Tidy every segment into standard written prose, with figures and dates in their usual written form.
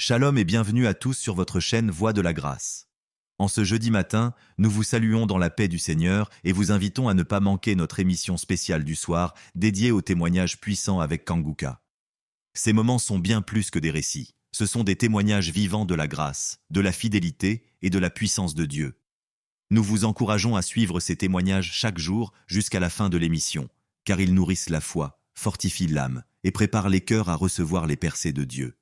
Shalom et bienvenue à tous sur votre chaîne Voix de la Grâce. En ce jeudi matin, nous vous saluons dans la paix du Seigneur et vous invitons à ne pas manquer notre émission spéciale du soir dédiée aux témoignages puissants avec Kanguka. Ces moments sont bien plus que des récits. Ce sont des témoignages vivants de la grâce, de la fidélité et de la puissance de Dieu. Nous vous encourageons à suivre ces témoignages chaque jour jusqu'à la fin de l'émission, car ils nourrissent la foi, fortifient l'âme et préparent les cœurs à recevoir les percées de Dieu.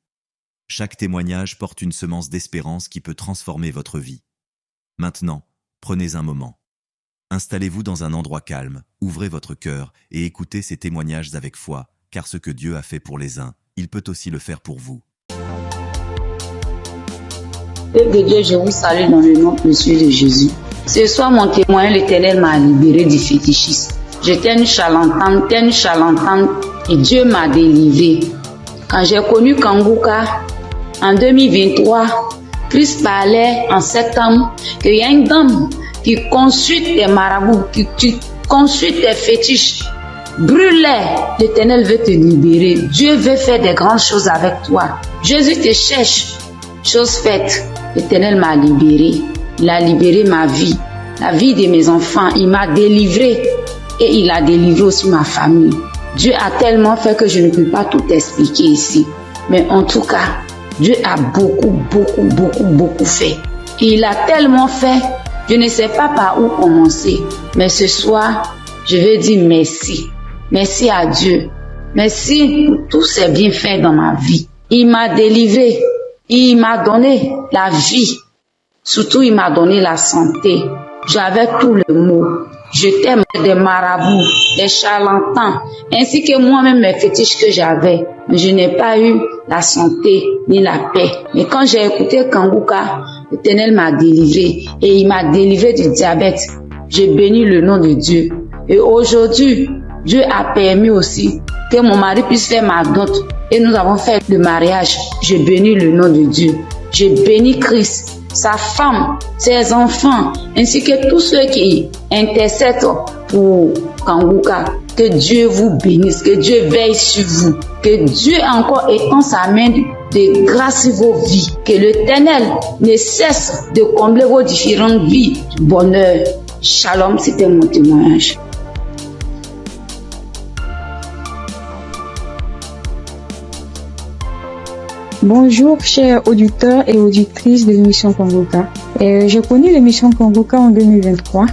Chaque témoignage porte une semence d'espérance qui peut transformer votre vie. Maintenant, prenez un moment. Installez-vous dans un endroit calme, ouvrez votre cœur et écoutez ces témoignages avec foi, car ce que Dieu a fait pour les uns, il peut aussi le faire pour vous. Peuple de Dieu, je vous salue dans le nom précieux de Jésus. Ce soir, mon témoin, l'Éternel m'a libéré du fétichisme. J'étais une charlatane, et Dieu m'a délivré. Quand j'ai connu Kanguka, en 2023, Christ parlait en septembre qu'il y a une dame qui consulte des marabouts, qui consulte des fétiches. Brûle-les, l'Éternel veut te libérer. Dieu veut faire des grandes choses avec toi. Jésus te cherche. Chose faite, l'Éternel m'a libéré. Il a libéré ma vie, la vie de mes enfants. Il m'a délivré et il a délivré aussi ma famille. Dieu a tellement fait que je ne peux pas tout expliquer ici. Mais en tout cas, Dieu a beaucoup fait. Et il a tellement fait, je ne sais pas par où commencer. Mais ce soir, je veux dire merci. Merci à Dieu. Merci pour tous ses bienfaits dans ma vie. Il m'a délivré. Il m'a donné la vie. Surtout, il m'a donné la santé. J'avais tout le mot. J'étais des marabouts, des charlatans, ainsi que moi-même mes fétiches que j'avais. Mais je n'ai pas eu la santé ni la paix. Mais quand j'ai écouté Kanguka, l'Éternel m'a délivré et il m'a délivré du diabète. J'ai béni le nom de Dieu. Et aujourd'hui, Dieu a permis aussi que mon mari puisse faire ma dot. Et nous avons fait le mariage. Je bénis le nom de Dieu. Je bénis Christ, sa femme, ses enfants, ainsi que tous ceux qui intercèdent pour Kanguka. Que Dieu vous bénisse, que Dieu veille sur vous, que Dieu encore étend sa main de grâce sur vos vies, que l'Éternel ne cesse de combler vos différentes vies du bonheur. Shalom, c'était mon témoignage. Bonjour chers auditeurs et auditrices de l'émission Kanguka. J'ai connu l'émission Kanguka en 2023.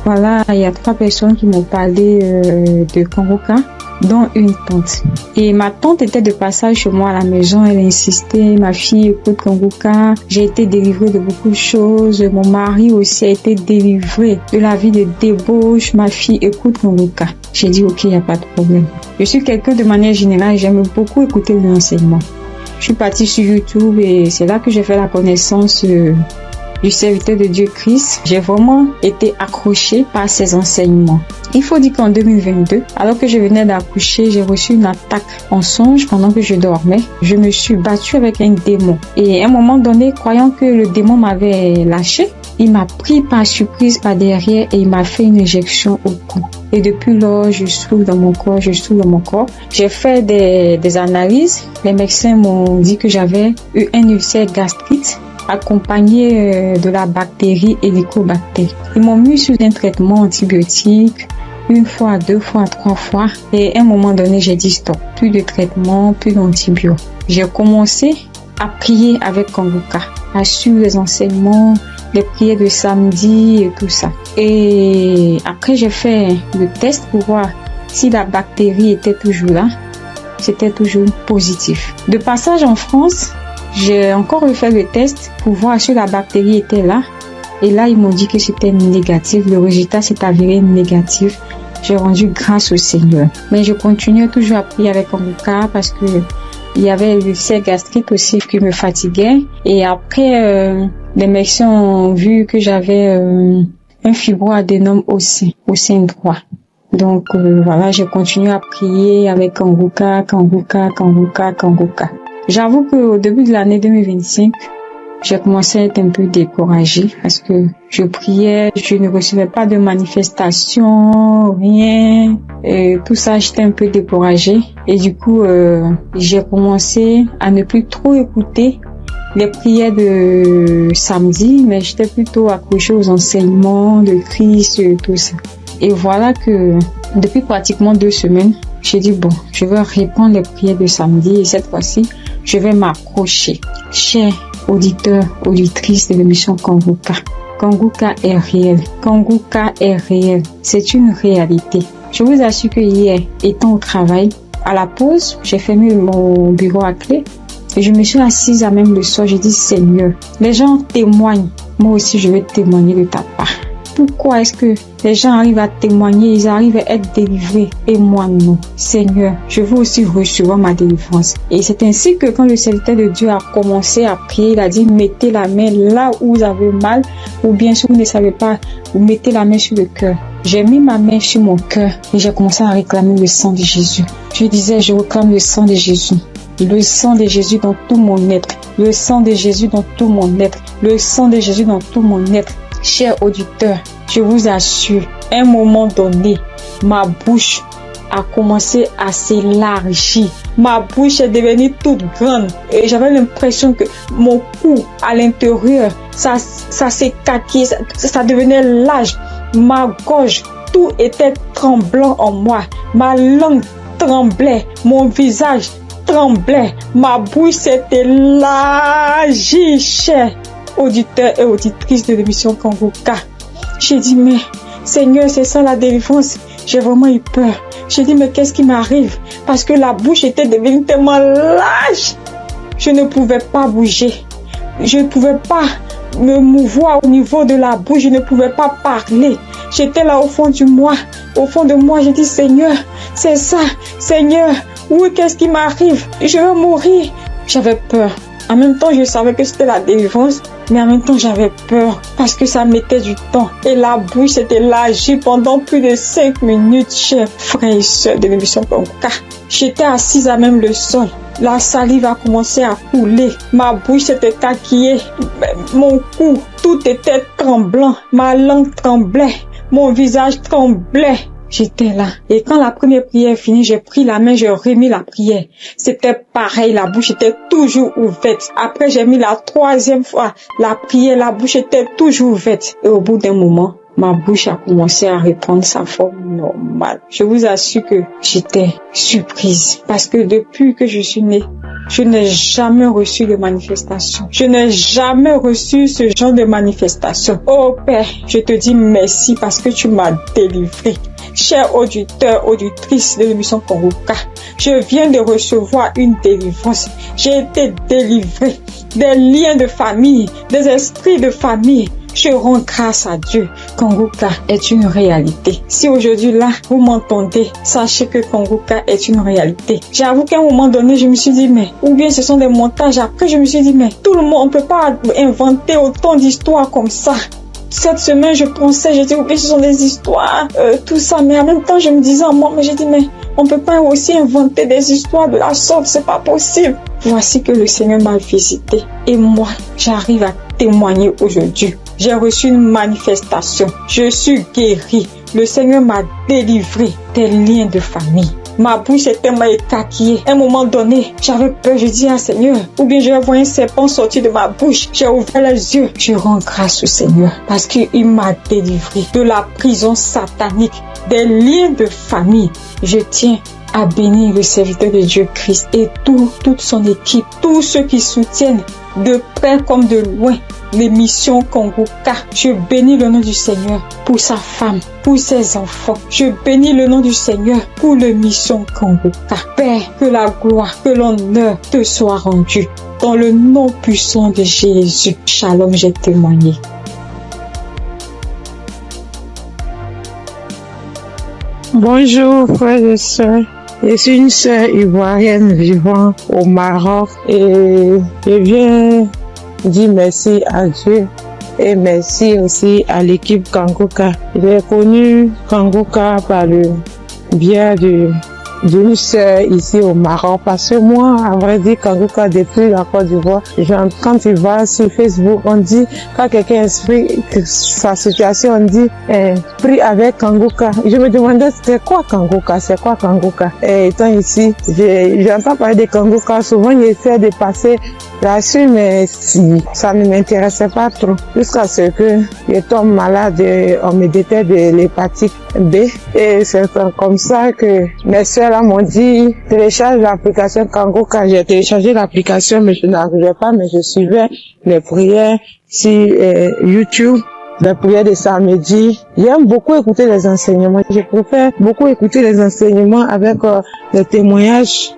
Voilà, il y a 3 personnes qui m'ont parlé de Kanguka, dont une tante. Et ma tante était de passage chez moi à la maison, elle insistait, ma fille écoute Kanguka, j'ai été délivrée de beaucoup de choses, mon mari aussi a été délivré de la vie de débauche, ma fille écoute Kanguka. J'ai dit ok, il n'y a pas de problème. Je suis quelqu'un de manière générale, j'aime beaucoup écouter l'enseignement. Je suis partie sur YouTube et c'est là que j'ai fait la connaissance du serviteur de Dieu Christ. J'ai vraiment été accrochée par ses enseignements. Il faut dire qu'en 2022, alors que je venais d'accoucher, j'ai reçu une attaque en songe pendant que je dormais. Je me suis battue avec un démon. Et à un moment donné, croyant que le démon m'avait lâché, il m'a pris par surprise par derrière et il m'a fait une injection au cou. Et depuis lors, je souffre dans mon corps, J'ai fait des analyses. Les médecins m'ont dit que j'avais eu un ulcère gastrique accompagné de la bactérie Helicobacter. Ils m'ont mis sous un traitement antibiotique 1 fois, 2 fois, 3 fois. Et à un moment donné, j'ai dit stop. Plus de traitement, plus d'antibiotiques. J'ai commencé à prier avec Kanguka, à suivre les enseignements, les prières de samedi et tout ça. Et après, j'ai fait le test pour voir si la bactérie était toujours là. C'était toujours positif. De passage en France, j'ai encore refait le test pour voir si la bactérie était là. Et là, ils m'ont dit que c'était négatif. Le résultat s'est avéré négatif. J'ai rendu grâce au Seigneur. Mais je continuais toujours à prier avec Kanguka parce que il y avait l'ulcère gastrique aussi qui me fatiguait. Et après, les médecins ont vu que j'avais un fibroadénome au sein droit. Donc voilà, j'ai continué à prier avec Kanguka. J'avoue qu'au début de l'année 2025, j'ai commencé à être un peu découragée parce que je priais, je ne recevais pas de manifestation, rien. Et tout ça, j'étais un peu découragée. Et du coup, j'ai commencé à ne plus trop écouter les prières de samedi, mais j'étais plutôt accrochée aux enseignements de Christ, tout ça. Et voilà que depuis pratiquement 2 semaines, j'ai dit bon, je vais reprendre les prières de samedi et cette fois-ci, je vais m'accrocher. Chers auditeurs, auditrices de l'émission Congoka, Congoka est réel. Congoka est réel. C'est une réalité. Je vous assure que hier, étant au travail, à la pause, j'ai fermé mon bureau à clé et je me suis assise à même le sol. J'ai dit Seigneur, les gens témoignent. Moi aussi, je vais témoigner de ta part. Pourquoi est-ce que les gens arrivent à témoigner, ils arrivent à être délivrés et moi non? Seigneur, je veux aussi recevoir ma délivrance. Et c'est ainsi que quand le serviteur de Dieu a commencé à prier, il a dit mettez la main là où vous avez mal, ou bien si vous ne savez pas, vous mettez la main sur le cœur. J'ai mis ma main sur mon cœur et j'ai commencé à réclamer le sang de Jésus. Je disais, je réclame le sang de Jésus. Le sang de Jésus dans tout mon être. Le sang de Jésus dans tout mon être. Le sang de Jésus dans tout mon être. Chers auditeurs, je vous assure, à un moment donné, ma bouche a commencé à s'élargir. Ma bouche est devenue toute grande et j'avais l'impression que mon cou à l'intérieur, ça s'écaquait, ça devenait large. Ma gorge, tout était tremblant en moi. Ma langue tremblait, mon visage tremblait, ma bouche s'est élargie, chers auditeurs et auditrices de l'émission Congoka. J'ai dit, mais Seigneur, c'est ça la délivrance. J'ai vraiment eu peur. J'ai dit, mais qu'est-ce qui m'arrive? Parce que la bouche était devenue tellement large. Je ne pouvais pas bouger. Je ne pouvais pas me mouvoir au niveau de la bouche. Je ne pouvais pas parler. J'étais là au fond de moi. Au fond de moi, j'ai dit, Seigneur, c'est ça. Seigneur, oui, qu'est-ce qui m'arrive? Je vais mourir. J'avais peur. En même temps, je savais que c'était la délivrance, mais en même temps, j'avais peur parce que ça mettait du temps. Et la bouche s'est élargie pendant plus de 5 minutes, chers frères et sœurs de l'émission Congoka. J'étais assise à même le sol. La salive a commencé à couler. Ma bouche s'était taquillée. Mon cou, tout était tremblant. Ma langue tremblait. Mon visage tremblait. J'étais là. Et quand la première prière est finie, j'ai pris la main, j'ai remis la prière. C'était pareil, la bouche était toujours ouverte. Après, j'ai mis la 3e fois la prière, la bouche était toujours ouverte. Et au bout d'un moment, ma bouche a commencé à reprendre sa forme normale. Je vous assure que j'étais surprise. Parce que depuis que je suis née, je n'ai jamais reçu de manifestation. Je n'ai jamais reçu ce genre de manifestation. Oh Père, je te dis merci parce que tu m'as délivré. Chers auditeurs, auditrices de l'émission Congoka, je viens de recevoir une délivrance. J'ai été délivré des liens de famille, des esprits de famille. Je rends grâce à Dieu. Congoka est une réalité. Si aujourd'hui là, vous m'entendez, sachez que Congoka est une réalité. J'avoue qu'à un moment donné, je me suis dit, mais, ou bien ce sont des montages. Après, je me suis dit, mais, tout le monde, on peut pas inventer autant d'histoires comme ça. Cette semaine, je pensais, j'ai dit, ok, ce sont des histoires, tout ça. Mais en même temps, je me disais en moi, mais j'ai dit, mais on peut pas aussi inventer des histoires de la sorte, c'est pas possible. Voici que le Seigneur m'a visité. Et moi, j'arrive à témoigner aujourd'hui. J'ai reçu une manifestation. Je suis guérie. Le Seigneur m'a délivré des liens de famille. Ma bouche était tellement écaquillée. À un moment donné, j'avais peur. Je dis, Seigneur, ou bien je vais voir un serpent sortir de ma bouche. J'ai ouvert les yeux. Je rends grâce au Seigneur parce qu'il m'a délivré de la prison satanique, des liens de famille. Je tiens à bénir le serviteur de Dieu Christ et toute son équipe, tous ceux qui soutiennent de près comme de loin l'émission Congoka. Je bénis le nom du Seigneur pour sa femme, pour ses enfants. Je bénis le nom du Seigneur pour l'émission Congoka. Père, que la gloire, que l'honneur te soit rendu. Dans le nom puissant de Jésus. Shalom, j'ai témoigné. Bonjour frères et sœurs. Je suis une sœur ivoirienne vivant au Maroc et je viens dire merci à Dieu et merci aussi à l'équipe Congoka. J'ai connu Congoka par le biais d'une sœur ici au Maroc parce que moi, à vrai dire, Congoka depuis la Côte d'Ivoire, quand tu vas sur Facebook, on dit, quand quelqu'un explique sa situation, on dit, prie avec Congoka. Je me demandais c'était quoi Congoka, c'est quoi Congoka. Et étant ici, j'entends parler de Congoka, souvent j'essaie de passer J'ai su, mais ça ne m'intéressait pas trop. Jusqu'à ce que je tombe malade et on me détecte de l'hépatite B. Et c'est comme ça que mes soeurs m'ont dit, télécharge l'application Kangoka. J'ai téléchargé l'application, mais je n'arrivais pas, mais je suivais les prières sur YouTube. Les prières de samedi. J'aime beaucoup écouter les enseignements. Je préfère beaucoup écouter les enseignements avec les témoignages,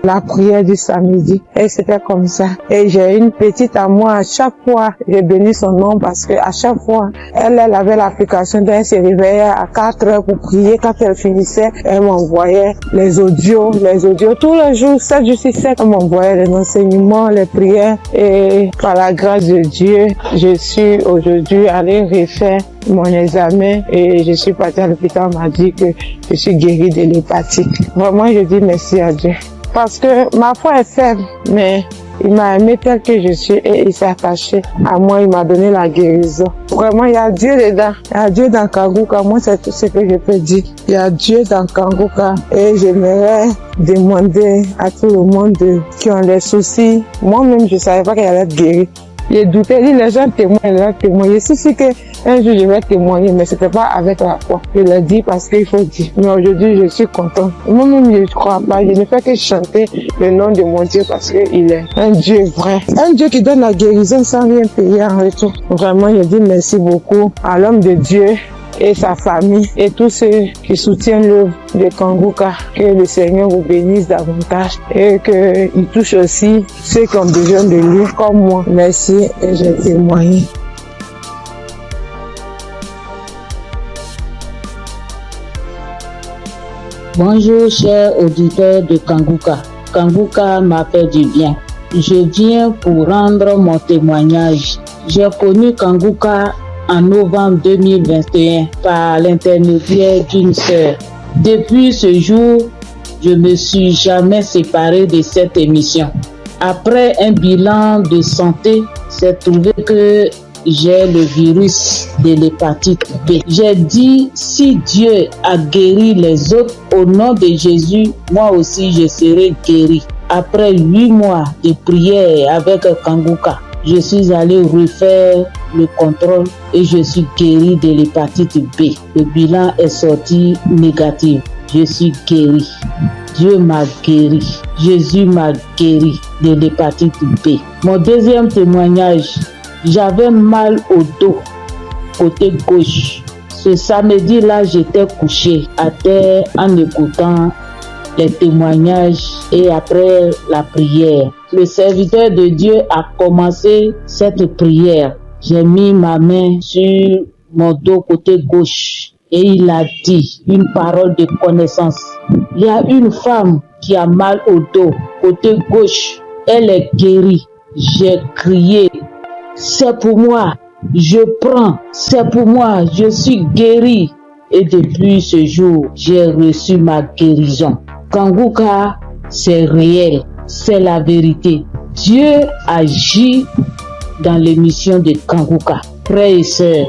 la prière du samedi. Et c'était comme ça. Et j'ai une petite à moi, à chaque fois, j'ai béni son nom parce que à chaque fois, elle avait l'application, donc elle se réveillait à 4 heures pour prier. Quand elle finissait, elle m'envoyait les audios, tous les jours, 7 jours sur 7, elle m'envoyait les enseignements, les prières. Et par la grâce de Dieu, je suis aujourd'hui allée refaire mon examen et je suis partie à l'hôpital, on m'a dit que je suis guérie de l'hépatite. Vraiment, je dis merci à Dieu. Parce que ma foi est faible, mais il m'a aimé tel que je suis et il s'est attaché à moi, il m'a donné la guérison. Vraiment, il y a Dieu dedans. Il y a Dieu dans Kangoka. Moi, c'est tout ce que je peux dire. Il y a Dieu dans Kangoka et j'aimerais demander à tout le monde qui ont des soucis. Moi-même, je ne savais pas qu'elle allait être guérie. J'ai douté, les gens témoignent. Je suis sûre qu'un jour je vais témoigner, mais c'était pas avec la foi. Je l'ai dit parce qu'il faut dire. Mais aujourd'hui, je suis contente. Moi-même, je ne crois pas. Je ne fais que chanter le nom de mon Dieu parce qu'il est un Dieu vrai. Un Dieu qui donne la guérison sans rien payer en retour. Vraiment, je dis merci beaucoup à l'homme de Dieu et sa famille et tous ceux qui soutiennent l'œuvre de Kangoka. Que le Seigneur vous bénisse davantage et qu'il touche aussi ceux qui ont besoin de lui comme moi. Merci et j'ai témoigné. Bonjour chers auditeurs de Kangoka. Kangoka m'a fait du bien. Je viens pour rendre mon témoignage. J'ai connu Kangoka en novembre 2021 par l'intermédiaire d'une sœur. Depuis ce jour, je ne me suis jamais séparé de cette émission. Après un bilan de santé, j'ai trouvé que j'ai le virus de l'hépatite B. J'ai dit, si Dieu a guéri les autres, au nom de Jésus, moi aussi je serai guéri. Après 8 mois de prière avec Kangoka, je suis allé refaire le contrôle et je suis guéri de l'hépatite B. Le bilan est sorti négatif. Je suis guéri. Dieu m'a guéri. Jésus m'a guéri de l'hépatite B. Mon deuxième témoignage, j'avais mal au dos, côté gauche. Ce samedi-là, j'étais couché à terre en écoutant les témoignages et après la prière. Le serviteur de Dieu a commencé cette prière. J'ai mis ma main sur mon dos côté gauche et il a dit une parole de connaissance. Il y a une femme qui a mal au dos côté gauche. Elle est guérie. J'ai crié, c'est pour moi. Je prends, c'est pour moi. Je suis guérie. Et depuis ce jour, j'ai reçu ma guérison. Kangoka, c'est réel, c'est la vérité. Dieu agit dans l'émission de Kangoka. Frères et sœurs,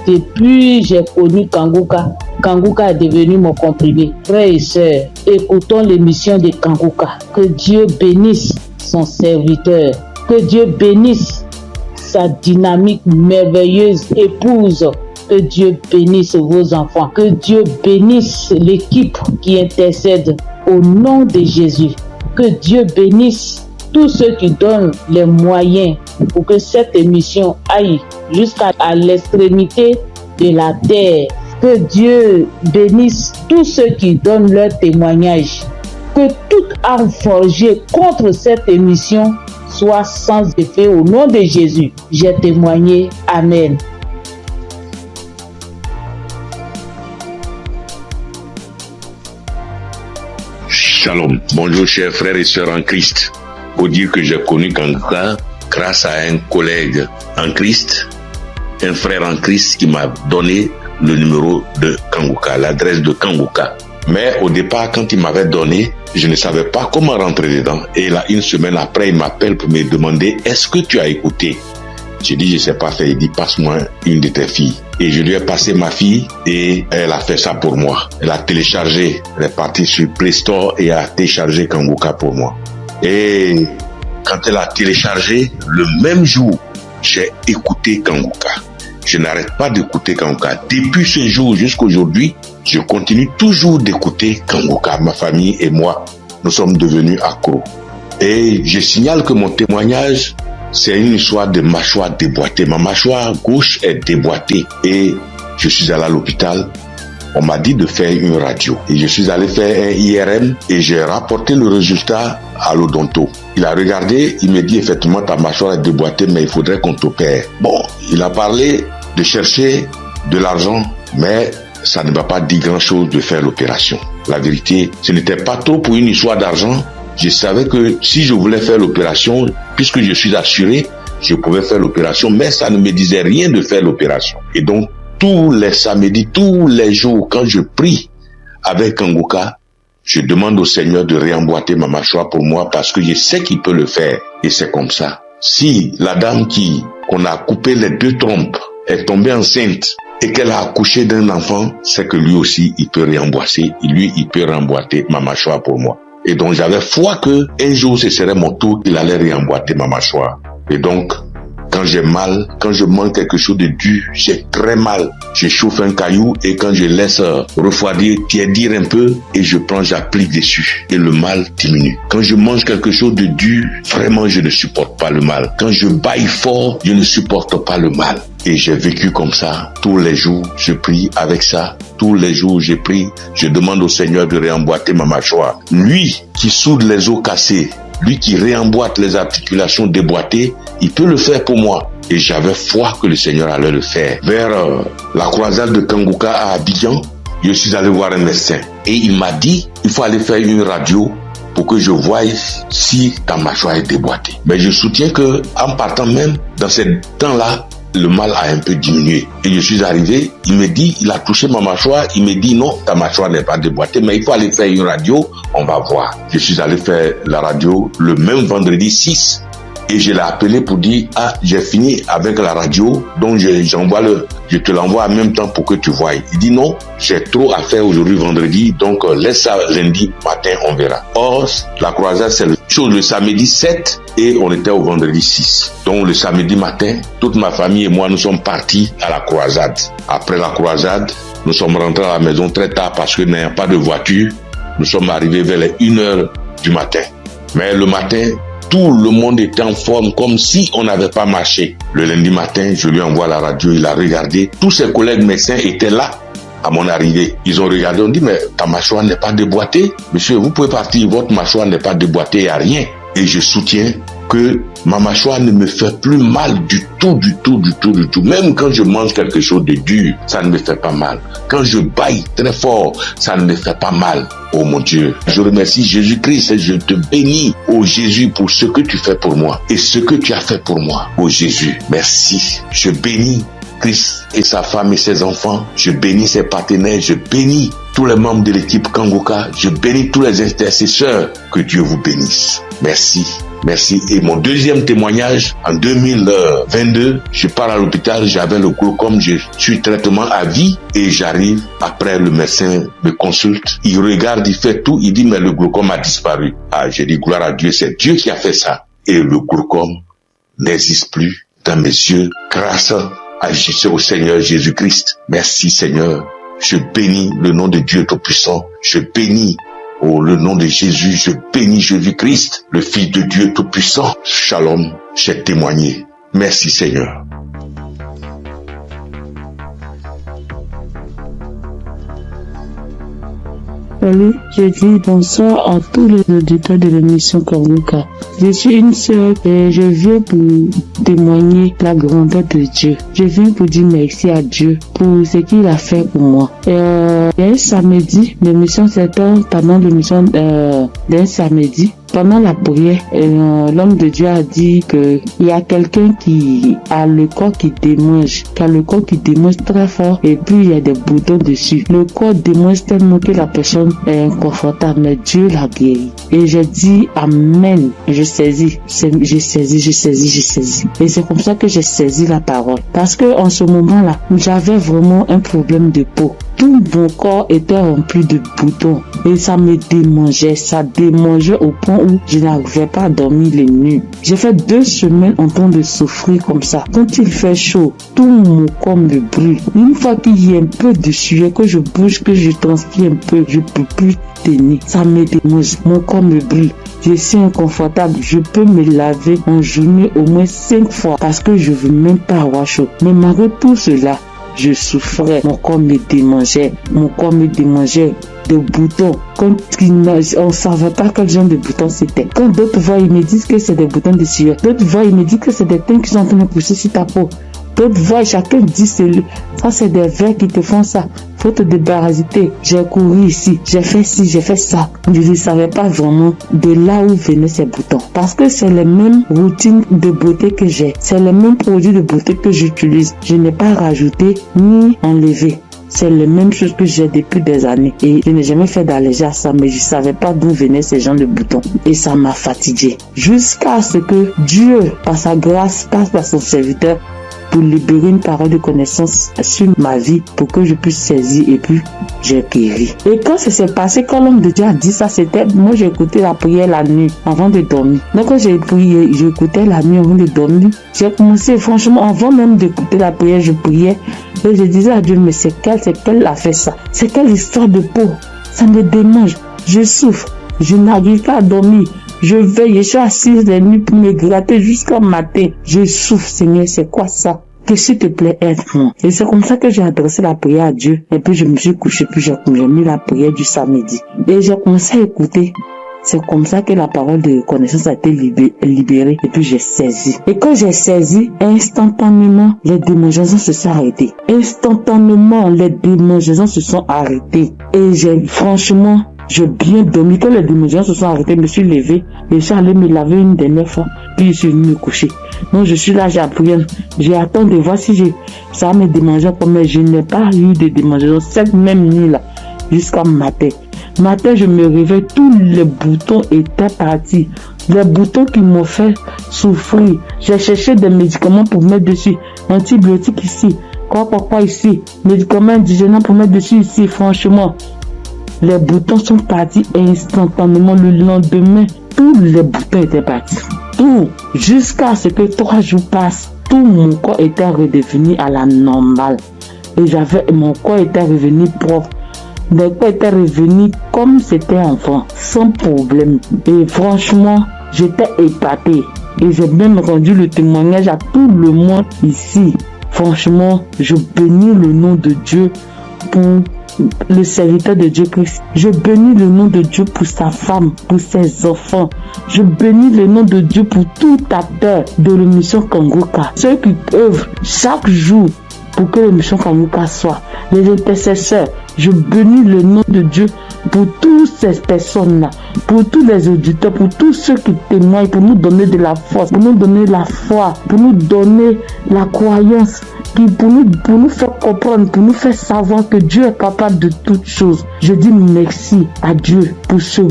depuis j'ai connu Kangoka, Kangoka est devenu mon comprimé. Frères et sœurs, écoutons l'émission de Kangoka. Que Dieu bénisse son serviteur. Que Dieu bénisse sa dynamique merveilleuse épouse. Que Dieu bénisse vos enfants. Que Dieu bénisse l'équipe qui intercède au nom de Jésus. Que Dieu bénisse tous ceux qui donnent les moyens pour que cette émission aille jusqu'à l'extrémité de la terre. Que Dieu bénisse tous ceux qui donnent leur témoignage. Que toute arme forgée contre cette émission soit sans effet au nom de Jésus. J'ai témoigné. Amen. Shalom. Bonjour chers frères et sœurs en Christ. Pour dire que j'ai connu Kangoka grâce à un collègue en Christ, un frère en Christ qui m'a donné le numéro de Kangoka, l'adresse de Kangoka. Mais au départ, quand il m'avait donné, je ne savais pas comment rentrer dedans. Et là, une semaine après, il m'appelle pour me demander, est-ce que tu as écouté? J'ai dit, je ne sais pas faire. Il dit, passe-moi une de tes filles. Et je lui ai passé ma fille et elle a fait ça pour moi. Elle a téléchargé, elle est partie sur Play Store et a téléchargé Kangoka pour moi. Et quand elle a téléchargé, le même jour, j'ai écouté Kanguka. Je n'arrête pas d'écouter Kanguka. Depuis ce jour jusqu'à aujourd'hui, je continue toujours d'écouter Kanguka. Ma famille et moi, nous sommes devenus accros. Et je signale que mon témoignage, c'est une histoire de mâchoire déboîtée. Ma mâchoire gauche est déboîtée et je suis allé à l'hôpital. On m'a dit de faire une radio. Et je suis allé faire un IRM et j'ai rapporté le résultat à l'odonto. Il a regardé, il me dit effectivement ta mâchoire est déboîtée mais il faudrait qu'on t'opère. Bon, il a parlé de chercher de l'argent mais ça ne m'a pas dit grand chose de faire l'opération. La vérité, ce n'était pas trop pour une histoire d'argent. Je savais que si je voulais faire l'opération, puisque je suis assuré, je pouvais faire l'opération, mais ça ne me disait rien de faire l'opération. Et donc, tous les samedis, tous les jours, quand je prie avec Kanguka, je demande au Seigneur de réemboîter ma mâchoire pour moi parce que je sais qu'il peut le faire. Et c'est comme ça. Si la dame qu'on a coupé les 2 trompes est tombée enceinte et qu'elle a accouché d'un enfant, c'est que lui aussi, il peut réemboîter. Lui, il peut réemboîter ma mâchoire pour moi. Et donc, j'avais foi que un jour, ce serait mon tour, il allait réemboîter ma mâchoire. Et donc, quand j'ai mal, quand je mange quelque chose de dur, j'ai très mal. Je chauffe un caillou et quand je laisse refroidir, tiédir un peu et j'applique dessus et le mal diminue. Quand je mange quelque chose de dur, vraiment je ne supporte pas le mal. Quand je baille fort, je ne supporte pas le mal. Et j'ai vécu comme ça. Tous les jours, je prie avec ça. Tous les jours, je prie. Je demande au Seigneur de réemboîter ma mâchoire. Lui qui soude les os cassés, lui qui réemboîte les articulations déboîtées, il peut le faire pour moi. Et j'avais foi que le Seigneur allait le faire. Vers la croisade de Kanguka à Abidjan, je suis allé voir un médecin. Et il m'a dit, il faut aller faire une radio pour que je voie si ta mâchoire est déboîtée. Mais je soutiens que en partant même, dans ce temps-là, le mal a un peu diminué. Et je suis arrivé, il me dit, il a touché ma mâchoire, il me dit non, ta mâchoire n'est pas déboîtée, mais il faut aller faire une radio, on va voir. Je suis allé faire la radio le même vendredi 6 et je l'ai appelé pour dire, j'ai fini avec la radio, donc je te l'envoie en même temps pour que tu voies. Il dit non, j'ai trop à faire aujourd'hui vendredi, donc laisse ça lundi matin, on verra. Or, la croisade, c'est le samedi 7 et on était au vendredi 6. Donc le samedi matin, toute ma famille et moi, nous sommes partis à la croisade. Après la croisade, nous sommes rentrés à la maison très tard parce que n'ayant pas de voiture, nous sommes arrivés vers les 1h du matin. Mais le matin, tout le monde était en forme comme si on n'avait pas marché. Le lundi matin, je lui envoie la radio, il a regardé. Tous ses collègues médecins étaient là à mon arrivée. Ils ont regardé, on dit, mais ta mâchoire n'est pas déboîtée. Monsieur, vous pouvez partir, votre mâchoire n'est pas déboîtée, il n'y a rien. Et je soutiens que ma mâchoire ne me fait plus mal du tout. Même quand je mange quelque chose de dur, ça ne me fait pas mal. Quand je baille très fort, ça ne me fait pas mal. Oh mon Dieu, je remercie Jésus-Christ et je te bénis, oh Jésus, pour ce que tu fais pour moi et ce que tu as fait pour moi. Oh Jésus, merci. Je bénis Christ et sa femme et ses enfants. Je bénis ses partenaires. Je bénis tous les membres de l'équipe Kanguka. Je bénis tous les intercesseurs. Que Dieu vous bénisse. Merci. Merci. Et mon deuxième témoignage, en 2022, je pars à l'hôpital, j'avais le glaucome, je suis traitement à vie et j'arrive, après le médecin me consulte, il regarde, il fait tout, il dit mais le glaucome a disparu. J'ai dit gloire à Dieu, c'est Dieu qui a fait ça. Et le glaucome n'existe plus dans mes yeux grâce au Seigneur Jésus-Christ. Merci Seigneur. Je bénis le nom de Dieu Tout-Puissant. Je bénis le nom de Jésus, je bénis Jésus-Christ, le Fils de Dieu Tout-Puissant. Shalom, j'ai témoigné. Merci Seigneur. Salut, je dis bonsoir à tous les auditeurs de l'émission Kanguka. Je suis une sœur et je viens pour témoigner la grandeur de Dieu. Je viens pour dire merci à Dieu pour ce qu'il a fait pour moi. Il y a un samedi, l'émission s'étend pendant l'émission d'un samedi. Pendant la prière, l'homme de Dieu a dit que il y a quelqu'un qui a le corps qui démange, très fort et puis il y a des boutons dessus. Le corps démange tellement que la personne est inconfortable, mais Dieu l'a guéri. Et j'ai dit amen. Je saisis. Et c'est comme ça que j'ai saisi la parole. Parce que en ce moment-là, j'avais vraiment un problème de peau. tout mon corps était rempli de boutons et ça me démangeait, ça démangeait au point où je n'arrivais pas à dormir les nuits. J'ai fait 2 semaines en train de souffrir comme ça. Quand il fait chaud, tout mon corps me brûle. Une fois qu'il y a un peu de sueur, que je bouge, que je transpire un peu, je peux plus tenir. Ça me démange, mon corps me brûle. Je suis inconfortable. Je peux me laver en journée au moins 5 fois parce que je veux même pas avoir chaud. Mais malgré tout cela, je souffrais. Mon corps me démangeait. Des boutons. Quand on ne savait pas quel genre de boutons c'était. Quand d'autres voient, ils me disent que c'est des boutons de sueur. D'autres voient, ils me disent que c'est des teintes qui sont en train de pousser sur ta peau. D'autres voient, chacun dit ça c'est des vers qui te font ça. Faut te débarrasser. J'ai couru ici, j'ai fait ci, j'ai fait ça. Je ne savais pas vraiment de là où venaient ces boutons. Parce que c'est les mêmes routines de beauté que j'ai. C'est les mêmes produits de beauté que j'utilise. Je n'ai pas rajouté ni enlevé. C'est la même chose que j'ai depuis des années. Et je n'ai jamais fait d'allergie à ça, mais je ne savais pas d'où venaient ces gens de boutons. Et ça m'a fatigué. Jusqu'à ce que Dieu, par sa grâce, passe par son serviteur pour libérer une parole de connaissance sur ma vie pour que je puisse saisir et puis j'ai guéri. Et quand ça s'est passé, quand l'homme de Dieu a dit ça, c'était, moi j'ai écouté la prière la nuit avant de dormir. Donc quand j'ai prié, j'écoutais la nuit avant de dormir. J'ai commencé, franchement, avant même d'écouter la prière, je priais et je disais à Dieu, mais c'est quelle a fait ça? C'est quelle histoire de peau? Ça me démange, je souffre, je n'arrive pas à dormir. Je veille, je suis assise les nuits pour me gratter jusqu'au matin. Je souffre, Seigneur, c'est quoi ça? Que s'il te plaît, aide-moi. Et c'est comme ça que j'ai adressé la prière à Dieu. Et puis je me suis couché, puis j'ai mis la prière du samedi. Et j'ai commencé à écouter. C'est comme ça que la parole de connaissance a été libérée. Et puis j'ai saisi. Et quand j'ai saisi, instantanément, les démangeaisons se sont arrêtées. Instantanément, les démangeaisons se sont arrêtées. Et franchement, j'ai bien dormi. Quand les démangeaisons se sont arrêtées, je me suis levé et je suis allé me laver une dernière fois. Puis je suis venu me coucher. Donc je suis là, j'ai appris. J'ai attendu de voir si ça va me démanger. Mais je n'ai pas eu de démangeaisons cette même nuit-là jusqu'à matin. Matin, je me réveille, tous les boutons étaient partis. Les boutons qui m'ont fait souffrir. J'ai cherché des médicaments pour mettre dessus. Antibiotiques ici. Quoi ici. Médicaments indigènes pour mettre dessus ici. Franchement, les boutons sont partis instantanément. Le lendemain, tous les boutons étaient partis. Tout. Jusqu'à ce que 3 jours passent, tout mon corps était redevenu à la normale. Et mon corps était revenu propre. Mon corps était revenu comme c'était enfant, sans problème. Et franchement, j'étais épatée. Et j'ai même rendu le témoignage à tout le monde ici. Franchement, je bénis le nom de Dieu pour le serviteur de Dieu Christ. Je bénis le nom de Dieu pour sa femme, pour ses enfants. Je bénis le nom de Dieu pour tout acteur de l'émission Kangoka. Ceux qui œuvrent chaque jour pour que l'émission Kangoka soit. Les intercesseurs. Je bénis le nom de Dieu pour toutes ces personnes-là, pour tous les auditeurs, pour tous ceux qui témoignent, pour nous donner de la force, pour nous donner la foi, pour nous donner la croyance, pour nous faire comprendre, pour nous faire savoir que Dieu est capable de toutes choses. Je dis merci à Dieu pour ce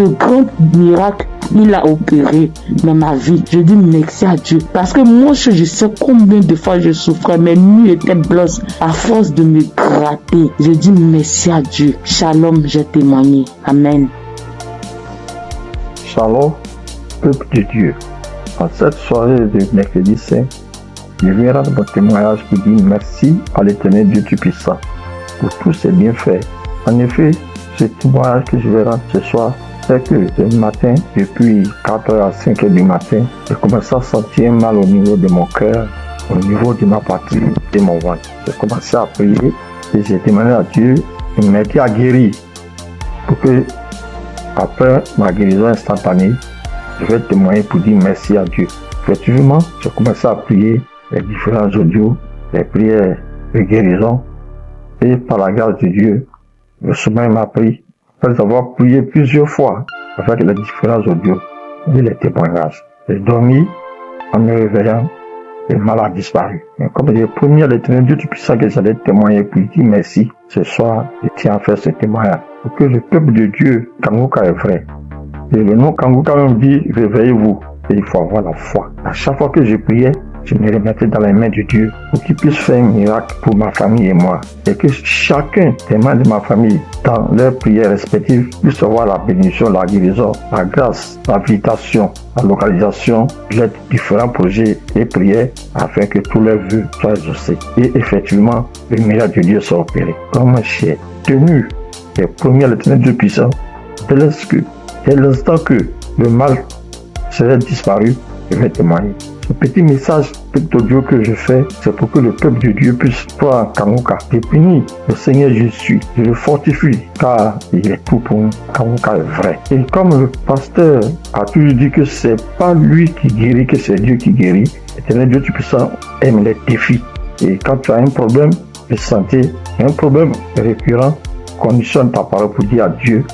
grand miracle qu'il a opéré dans ma vie. Je dis merci à Dieu. Parce que moi, je sais combien de fois je souffrais. Mes nuits étaient blanches à force de me gratter. Je dis merci à Dieu. Shalom, j'ai témoigné. Amen. Shalom, peuple de Dieu. En cette soirée de mercredi saint, je viens rendre mon témoignage pour dire merci à l'Éternel Dieu Tout-Puissant pour tous ses bienfaits. En effet, ce témoignage que je vais rendre ce soir, c'est que ce matin, depuis 4h à 5h du matin, j'ai commencé à sentir mal au niveau de mon cœur, au niveau de ma patrie, de mon ventre. J'ai commencé à prier et j'ai demandé à Dieu de m'aider à guérir pour que, après ma guérison instantanée, je vais témoigner pour dire merci à Dieu. Effectivement, j'ai commencé à prier les différents audios, les prières de guérison, et par la grâce de Dieu, le sommeil m'a pris. Après avoir prié plusieurs fois avec les différents audios et les témoignages, j'ai dormi en me réveillant et le mal a disparu. Mais comme j'ai promis à l'Éternel Dieu Tout-Puissant que j'allais témoigner pour lui dire merci, ce soir, je tiens à faire ce témoignage pour que le peuple de Dieu, Kangoka est vrai. Et le nom Kangoka même dit, réveillez-vous. Et il faut avoir la foi. À chaque fois que je priais, je me remettais dans les mains de Dieu pour qu'il puisse faire un miracle pour ma famille et moi. Et que chacun des membres de ma famille, dans leurs prières respectives, puisse avoir la bénédiction, la guérison, la grâce, l'habilitation, la localisation, l'aide différents projets et prières afin que tous leurs vœux soient exaucés. Et effectivement, le miracle de Dieu soit opéré. Comme j'ai tenu les premiers à l'éternel Dieu puissant, dès l'instant que le mal serait disparu, je vais témoigner. Ce petit message, petit audio que je fais, c'est pour que le peuple de Dieu puisse croire en Kangoka. Je bénis le Seigneur Jésus, je le fortifie, car il est tout pour nous. Kangoka est vrai. Et comme le pasteur a toujours dit que c'est pas lui qui guérit, que c'est Dieu qui guérit, l'éternel Dieu Tout-Puissant aime les défis. Et quand tu as un problème de santé, un problème récurrent, conditionne ta parole pour dire à Dieu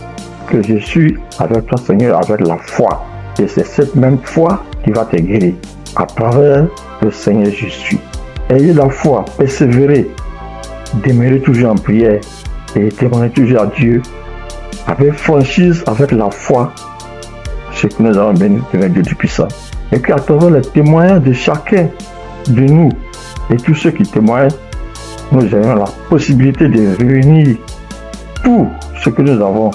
que je suis avec toi, Seigneur, avec la foi. Et c'est cette même foi qui va te guérir à travers le Seigneur Jésus. Ayez la foi, persévérez, demeurez toujours en prière et témoignez toujours à Dieu avec franchise, avec la foi, ce que nous avons béni de Dieu du puissant. Et qu'à travers les témoignages de chacun de nous et tous ceux qui témoignent, nous ayons la possibilité de réunir tout ce que nous avons,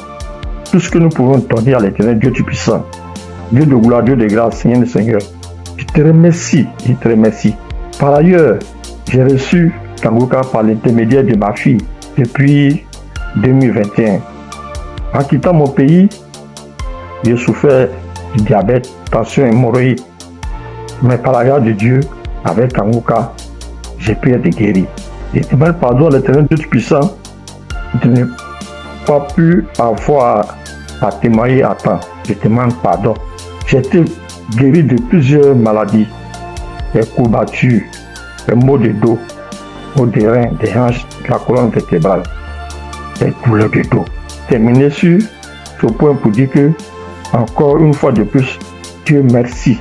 tout ce que nous pouvons donner à l'éternel Dieu du puissant. Dieu de gloire, Dieu de grâce, Seigneur le Seigneur. Je te remercie. Par ailleurs, j'ai reçu Kangoka par l'intermédiaire de ma fille depuis 2021. En quittant mon pays, j'ai souffert du diabète, tension et hémorroïde. Mais par la grâce de Dieu, avec Kangoka, j'ai pu être guéri. Je demande pardon à l'éternel Dieu puissant de ne pas pu avoir à témoigner à temps. Je demande pardon. J'ai été guéri de plusieurs maladies, des courbatures, des maux de dos, maux des reins, des hanches, de la colonne vertébrale, des douleurs de dos. Terminé sur ce point pour dire que, encore une fois de plus, Dieu merci,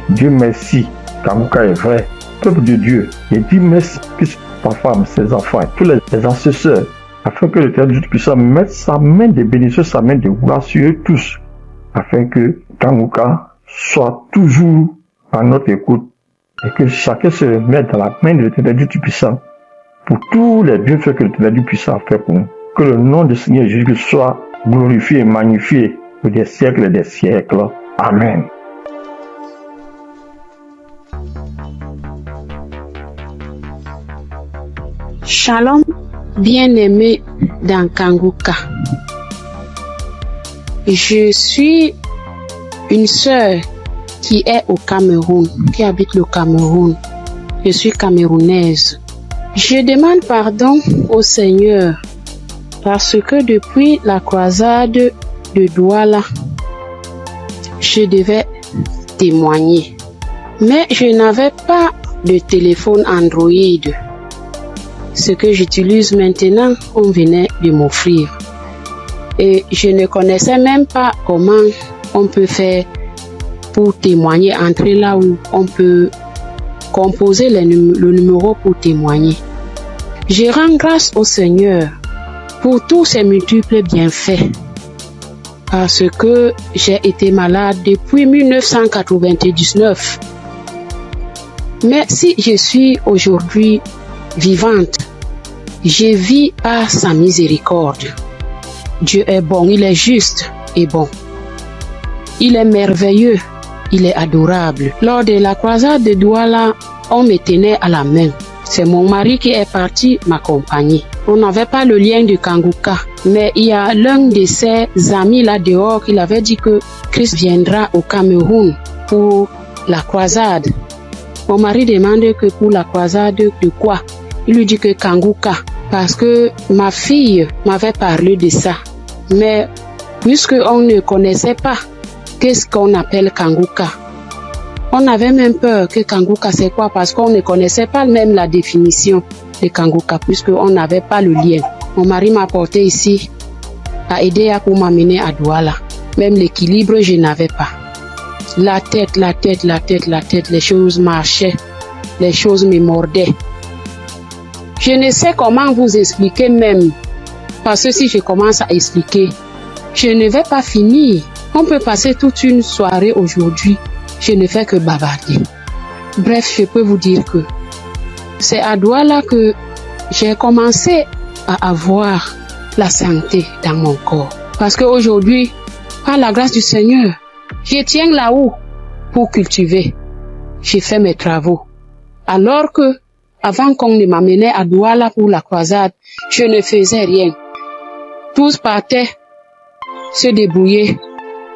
Kangoka est vrai, peuple de Dieu, et dit merci que sa femme, ses enfants, tous les assesseurs, afin que l'Éternel Dieu puissant mette sa main de bénédiction, sa main de gloire sur eux tous, afin que Kangoka soit toujours à notre écoute et que chacun se remette dans la main de l'Éternel Dieu puissant pour tous les bienfaits que l'Éternel Dieu puissant fait pour nous. Que le nom du Seigneur Jésus soit glorifié et magnifié pour des siècles et des siècles. Amen. Shalom, bien-aimé dans Kangoka. Je suis une sœur qui est au Cameroun, qui habite le Cameroun. Je suis camerounaise. Je demande pardon au Seigneur parce que depuis la croisade de Douala, je devais témoigner. Mais je n'avais pas de téléphone Android. Ce que j'utilise maintenant, on venait de m'offrir. Et je ne connaissais même pas comment on peut faire pour témoigner, entrer là où on peut composer le numéro pour témoigner. Je rends grâce au Seigneur pour tous ses multiples bienfaits. Parce que j'ai été malade depuis 1999. Mais si je suis aujourd'hui vivante, je vis par sa miséricorde. Dieu est bon, il est juste et bon. Il est merveilleux, il est adorable. Lors de la croisade de Douala, on me tenait à la main. C'est mon mari qui est parti m'accompagner. On n'avait pas le lien de Kangoka, mais il y a l'un de ses amis là dehors qui avait dit que Christ viendra au Cameroun pour la croisade. Mon mari demande que pour la croisade de quoi? Il lui dit que Kangoka, parce que ma fille m'avait parlé de ça. Mais puisqu'on ne connaissait pas qu'est-ce qu'on appelle Kangoka, on avait même peur que Kangoka c'est quoi, parce qu'on ne connaissait pas même la définition de Kangoka, puisqu'on n'avait pas le lien. Mon mari m'a porté ici, a aidé pour m'amener à Douala. Même l'équilibre, je n'avais pas. La tête, les choses marchaient, les choses me mordaient. Je ne sais comment vous expliquer même, parce que si je commence à expliquer, je ne vais pas finir. On peut passer toute une soirée aujourd'hui, je ne fais que bavarder. Bref, je peux vous dire que c'est à Douala que j'ai commencé à avoir la santé dans mon corps. Parce qu'aujourd'hui, par la grâce du Seigneur, je tiens là-haut pour cultiver. J'ai fait mes travaux. Alors que, avant qu'on ne m'amenait à Douala pour la croisade, je ne faisais rien. Tous partaient se débrouiller.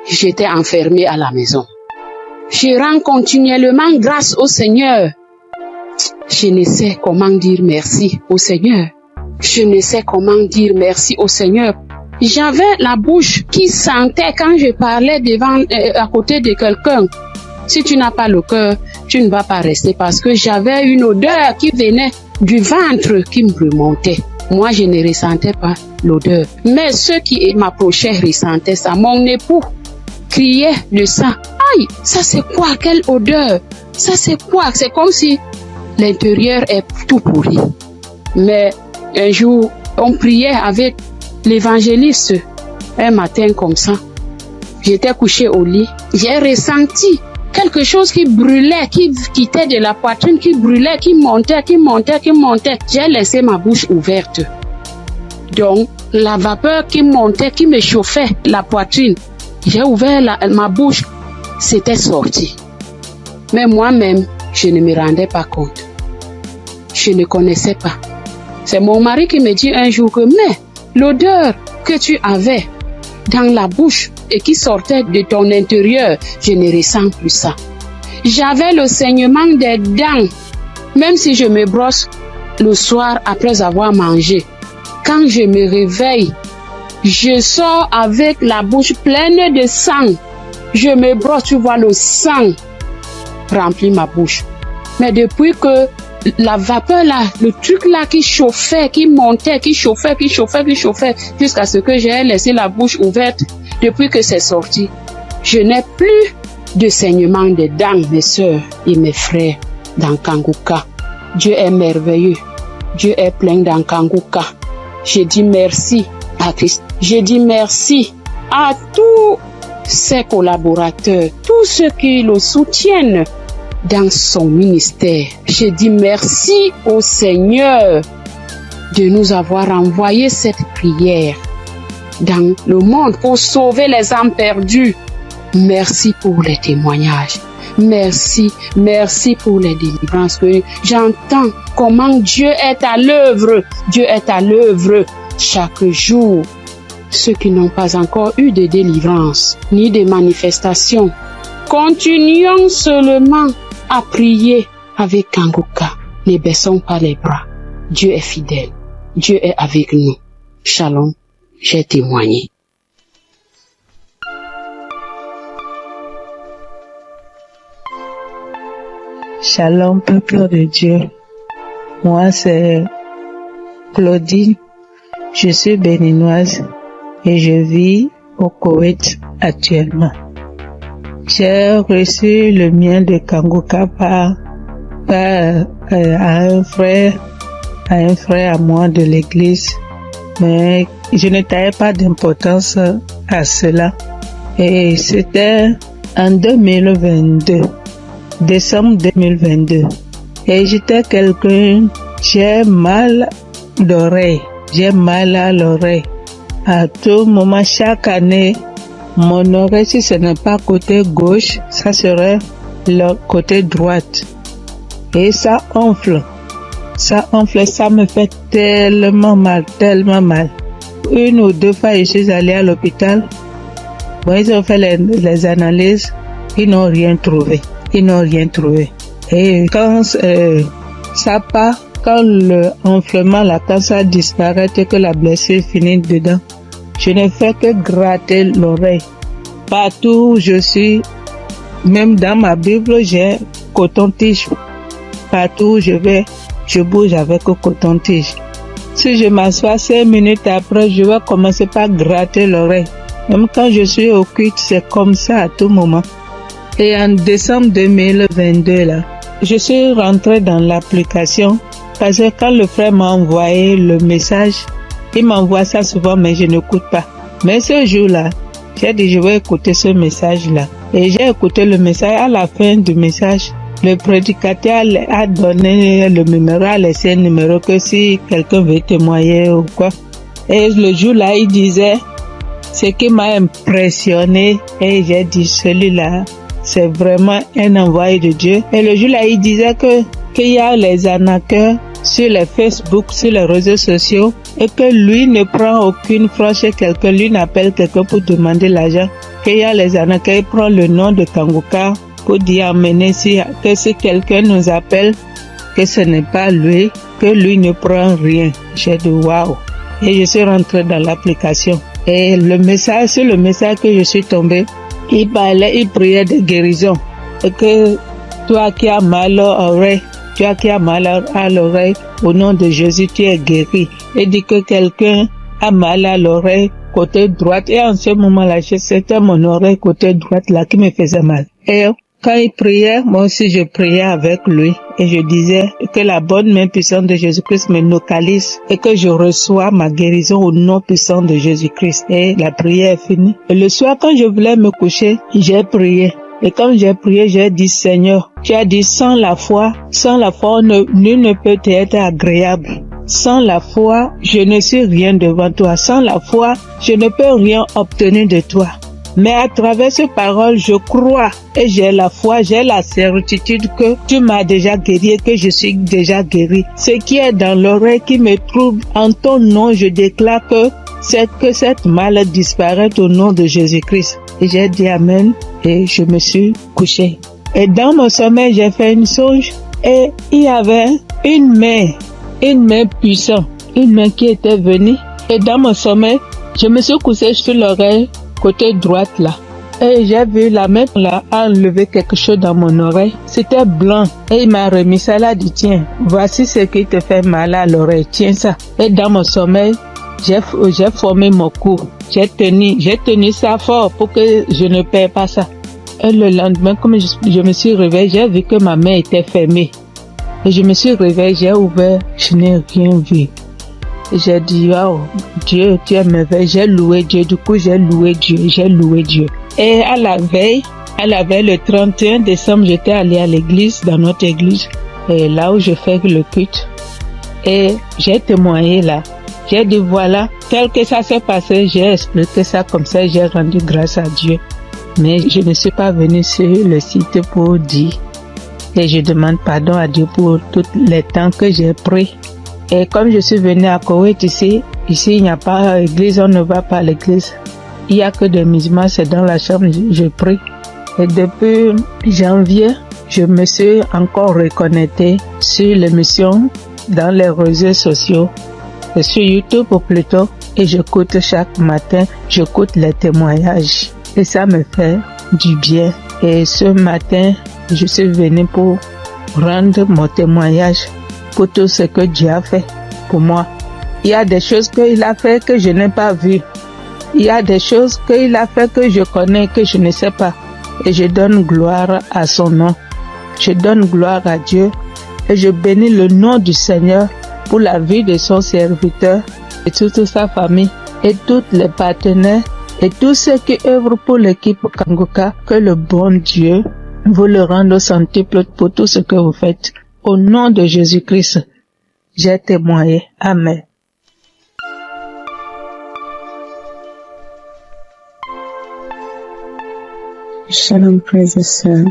J'étais enfermée à la maison. Je rends continuellement grâce au Seigneur. Je ne sais comment dire merci au Seigneur. Je ne sais comment dire merci au Seigneur. J'avais la bouche qui sentait quand je parlais à côté de quelqu'un. Si tu n'as pas le cœur, tu ne vas pas rester parce que j'avais une odeur qui venait du ventre qui me remontait. Moi, je ne ressentais pas l'odeur. Mais ceux qui m'approchaient ressentaient ça. Mon époux criait de ça. Aïe, ça c'est quoi? Quelle odeur? Ça c'est quoi? C'est comme si l'intérieur est tout pourri. Mais un jour, on priait avec l'évangéliste. Un matin comme ça, j'étais couchée au lit. J'ai ressenti quelque chose qui brûlait, qui quittait de la poitrine, qui brûlait, qui montait. J'ai laissé ma bouche ouverte. Donc, la vapeur qui montait, qui me chauffait la poitrine, j'ai ouvert ma bouche, c'était sorti. Mais moi-même, je ne me rendais pas compte. Je ne connaissais pas. C'est mon mari qui me dit un jour que, mais l'odeur que tu avais dans la bouche et qui sortait de ton intérieur, je ne ressens plus ça. J'avais le saignement des dents, même si je me brosse le soir après avoir mangé. Quand je me réveille, je sors avec la bouche pleine de sang. Je me brosse, tu vois, le sang remplit ma bouche. Mais depuis que la vapeur là, le truc là qui chauffait, qui montait, qui chauffait, jusqu'à ce que j'ai laissé la bouche ouverte, depuis que c'est sorti, je n'ai plus de saignement de dents, mes soeurs et mes frères dans Kanguka. Dieu est merveilleux. Dieu est plein dans Kanguka. Je dis merci à Christ. Je dis merci à tous ses collaborateurs, tous ceux qui le soutiennent dans son ministère. Je dis merci au Seigneur de nous avoir envoyé cette prière dans le monde pour sauver les âmes perdues. Merci pour les témoignages. Merci pour les délivrances que j'entends comment Dieu est à l'œuvre. Dieu est à l'œuvre chaque jour. Ceux qui n'ont pas encore eu de délivrance ni de manifestation, continuons seulement à prier avec Kanguka. Ne baissons pas les bras. Dieu est fidèle. Dieu est avec nous. Shalom, j'ai témoigné. Shalom, peuple de Dieu. Moi, c'est Claudine. Je suis béninoise et je vis au Koweït actuellement. J'ai reçu le mien de Kanguka par un frère à moi de l'église, mais je ne taillais pas d'importance à cela. Et c'était en 2022, décembre 2022. Et j'étais quelqu'un, j'ai mal d'oreille, j'ai mal à l'oreille. À tout moment, chaque année, mon oreille, si ce n'est pas côté gauche, ça serait le côté droite. Et ça enfle. Ça me fait tellement mal. Une ou deux fois, je suis allée à l'hôpital. Bon, ils ont fait les analyses. Ils n'ont rien trouvé. Et quand ça part, quand le enflement, quand ça disparaît et que la blessure finit dedans, je ne fais que gratter l'oreille. Partout où je suis, même dans ma Bible, j'ai coton-tige. Partout où je vais, je bouge avec le coton-tige. Si je m'assois 5 minutes après, je vais commencer par gratter l'oreille. Même quand je suis au culte, c'est comme ça à tout moment. Et en décembre 2022, là, je suis rentrée dans l'application parce que quand le frère m'a envoyé le message, il m'envoie ça souvent, mais je n'écoute pas. Mais ce jour-là, j'ai dit je vais écouter ce message-là. Et j'ai écouté le message. À la fin du message, le prédicateur a donné le numéro, a laissé un numéro que si quelqu'un veut témoigner ou quoi. Et le jour-là, il disait, ce qui m'a impressionné, et j'ai dit, celui-là, c'est vraiment un envoyé de Dieu. Et le jour-là, il disait qu'il y a les arnaqueurs sur les Facebook, sur les réseaux sociaux, et que lui ne prend aucune franche chez quelqu'un, lui n'appelle quelqu'un pour demander l'argent, qu'il y a les arnaqueurs, il prend le nom de Kangoka pour dire amener que si quelqu'un nous appelle, que ce n'est pas lui, que lui ne prend rien. J'ai dit waouh. Et je suis rentrée dans l'application. Et sur le message que je suis tombée, il priait de guérison. Et que toi qui as mal à l'oreille, au nom de Jésus, tu es guéri. Et dit que quelqu'un a mal à l'oreille, côté droite. Et en ce moment-là, c'était mon oreille côté droite là qui me faisait mal. Et quand il priait, moi aussi je priais avec lui. Et je disais que la bonne main puissante de Jésus-Christ me localise et que je reçois ma guérison au nom puissant de Jésus-Christ. Et la prière est finie. Et le soir, quand je voulais me coucher, j'ai prié. Et quand j'ai prié, j'ai dit, Seigneur, tu as dit, sans la foi, nul ne peut être agréable. Sans la foi, je ne suis rien devant toi. Sans la foi, je ne peux rien obtenir de toi. Mais à travers ces paroles, je crois et j'ai la foi, j'ai la certitude que tu m'as déjà guéri et que je suis déjà guéri. Ce qui est dans l'oreille qui me trouble, en ton nom, je déclare que cette maladie disparaît au nom de Jésus-Christ. Et j'ai dit Amen et je me suis couché. Et dans mon sommeil, j'ai fait une songe et il y avait une main puissante, une main qui était venue. Et dans mon sommeil, je me suis couché sur l'oreille côté droite là. Et j'ai vu la main là enlever quelque chose dans mon oreille. C'était blanc. Et il m'a remis ça là, dit tiens, voici ce qui te fait mal à l'oreille, tiens ça. Et dans mon sommeil, j'ai formé mon cou. J'ai tenu ça fort pour que je ne perds pas ça. Et le lendemain, comme je me suis réveillée, j'ai vu que ma main était fermée. Et je me suis réveillée, j'ai ouvert, je n'ai rien vu. Et j'ai dit, oh, Dieu, tu es merveilleux. J'ai loué Dieu. Du coup, j'ai loué Dieu. Et à la veille, le 31 décembre, j'étais allée à l'église, dans notre église, et là où je fais le culte. Et j'ai témoigné là. J'ai dit, voilà, tel que ça s'est passé, j'ai expliqué ça comme ça, j'ai rendu grâce à Dieu. Mais je ne suis pas venue sur le site pour dire. Et je demande pardon à Dieu pour tous les temps que j'ai pris. Et comme je suis venue à Koweït ici il n'y a pas d'église, on ne va pas à l'église. Il n'y a que des musulmans, c'est dans la chambre, je prie. Et depuis janvier, je me suis encore reconnectée sur l'émission dans les réseaux sociaux, et sur YouTube plutôt, et j'écoute chaque matin, j'écoute les témoignages. Et ça me fait du bien. Et ce matin, je suis venue pour rendre mon témoignage pour tout ce que Dieu a fait pour moi. Il y a des choses qu'il a fait que je n'ai pas vues. Il y a des choses qu'il a fait que je connais, que je ne sais pas. Et je donne gloire à son nom. Je donne gloire à Dieu. Et je bénis le nom du Seigneur pour la vie de son serviteur et toute sa famille et tous les partenaires et tous ceux qui œuvrent pour l'équipe Kangoka. Que le bon Dieu vous le rende au centuple pour tout ce que vous faites. Au nom de Jésus-Christ, j'ai témoigné. Amen. Shalom, frères et sœurs.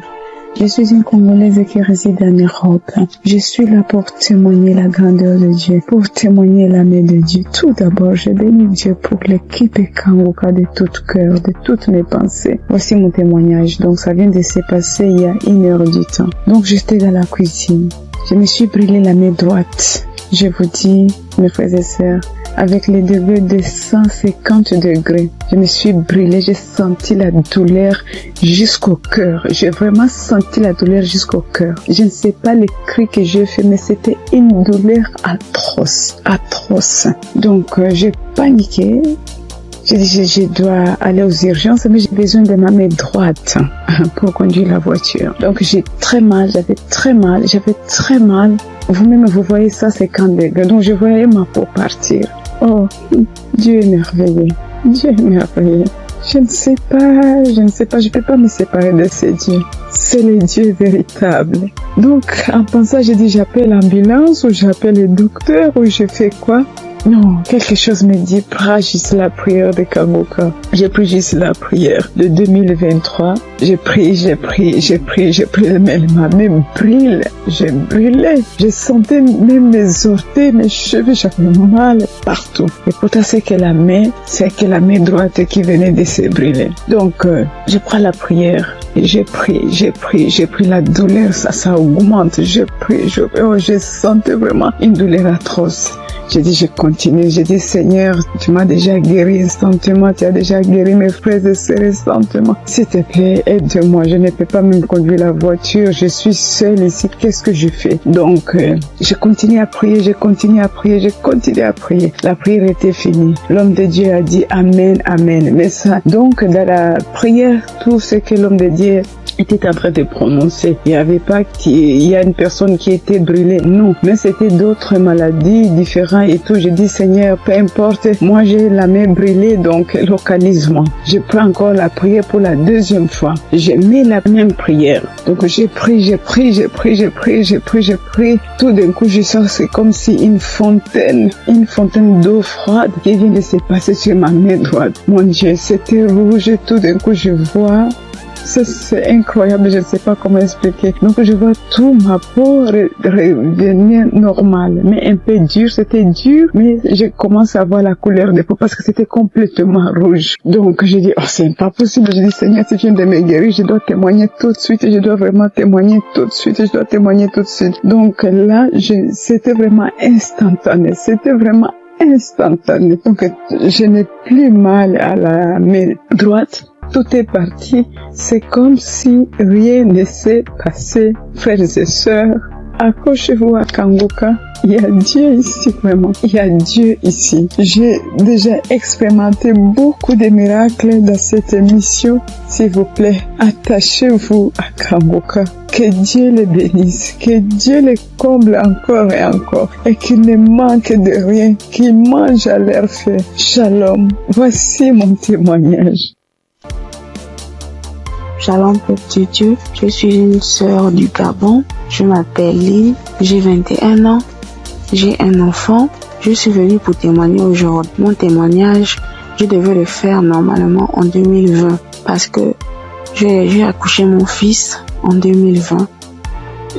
Je suis une Congolaise qui réside en Europe. Je suis là pour témoigner la grandeur de Dieu, pour témoigner la main de Dieu. Tout d'abord, je bénis Dieu pour l'équipe Kangoka de tout cœur, de toutes mes pensées. Voici mon témoignage. Donc, ça vient de se passer il y a 1 heure du temps. Donc, j'étais dans la cuisine. Je me suis brûlé la main droite. Je vous dis, mes frères et sœurs, avec les degrés de 150 degrés, je me suis brûlée, j'ai senti la douleur jusqu'au cœur. J'ai vraiment senti la douleur jusqu'au cœur. Je ne sais pas les cris que j'ai fait, mais c'était une douleur atroce. Donc, j'ai paniqué. J'ai dit, je dois aller aux urgences, mais j'ai besoin de ma main droite pour conduire la voiture. Donc, j'avais très mal. Vous-même, vous voyez ça, 50 degrés. Donc, je voyais ma peau partir. Oh, Dieu est merveilleux. Je ne sais pas, je peux pas me séparer de ces dieux. C'est le Dieu véritable. Donc, en pensant, j'ai dit, j'appelle l'ambulance ou j'appelle le docteur ou je fais quoi? Non, quelque chose me dit, prends juste la prière de Kangoka. J'ai pris juste la prière de 2023. J'ai pris, mais ma main brûle. Je brûlais. Je sentais même mes orteils, mes cheveux, j'avais mal partout. Et pourtant, c'est que la main droite qui venait de se brûler. Donc, je prends la prière. Et j'ai pris la douleur, ça augmente. Je sentais vraiment une douleur atroce. J'ai dit, je continue. J'ai dit, Seigneur, tu m'as déjà guéri instantanément. Tu as déjà guéri mes frères et sœurs instantanément. S'il te plaît, aide-moi. Je ne peux pas même conduire la voiture. Je suis seule ici. Qu'est-ce que je fais? Donc, je continue à prier. La prière était finie. L'homme de Dieu a dit Amen, Amen. Mais ça, donc, dans la prière, tout ce que l'homme de Dieu était en train de prononcer. Il n'y avait pas il y a une personne qui était brûlée. Non. Mais c'était d'autres maladies différentes et tout. Je dis, Seigneur, peu importe. Moi, j'ai la main brûlée, donc localise-moi. Je prends encore la prière pour la deuxième fois. Je mets la même prière. Donc, j'ai pris. Tout d'un coup, je sens, c'est comme si une fontaine d'eau froide qui vient de se passer sur ma main droite. Mon Dieu, c'était rouge. Tout d'un coup, je vois. C'est incroyable, je ne sais pas comment expliquer. Donc je vois tout ma peau revenir normale, mais un peu dur, c'était dur, mais je commence à voir la couleur de peau parce que c'était complètement rouge. Donc je dis, oh c'est pas possible, je dis Seigneur, si tu viens de me guérir, je dois témoigner tout de suite, je dois vraiment témoigner tout de suite. Donc là, c'était vraiment instantané, Donc je n'ai plus mal à la main droite. Tout est parti. C'est comme si rien ne s'est passé. Frères et sœurs, accrochez-vous à Kangoka. Il y a Dieu ici, vraiment. Il y a Dieu ici. J'ai déjà expérimenté beaucoup de miracles dans cette émission. S'il vous plaît, attachez-vous à Kangoka. Que Dieu les bénisse, que Dieu les comble encore et encore, et qu'il ne manque de rien, qu'il mange à leur faim. Shalom. Voici mon témoignage. Shalom, petit Dieu. Je suis une sœur du Gabon. Je m'appelle Lynn. J'ai 21 ans. J'ai un enfant. Je suis venue pour témoigner aujourd'hui. Mon témoignage, je devais le faire normalement en 2020 parce que j'ai accouché mon fils en 2020.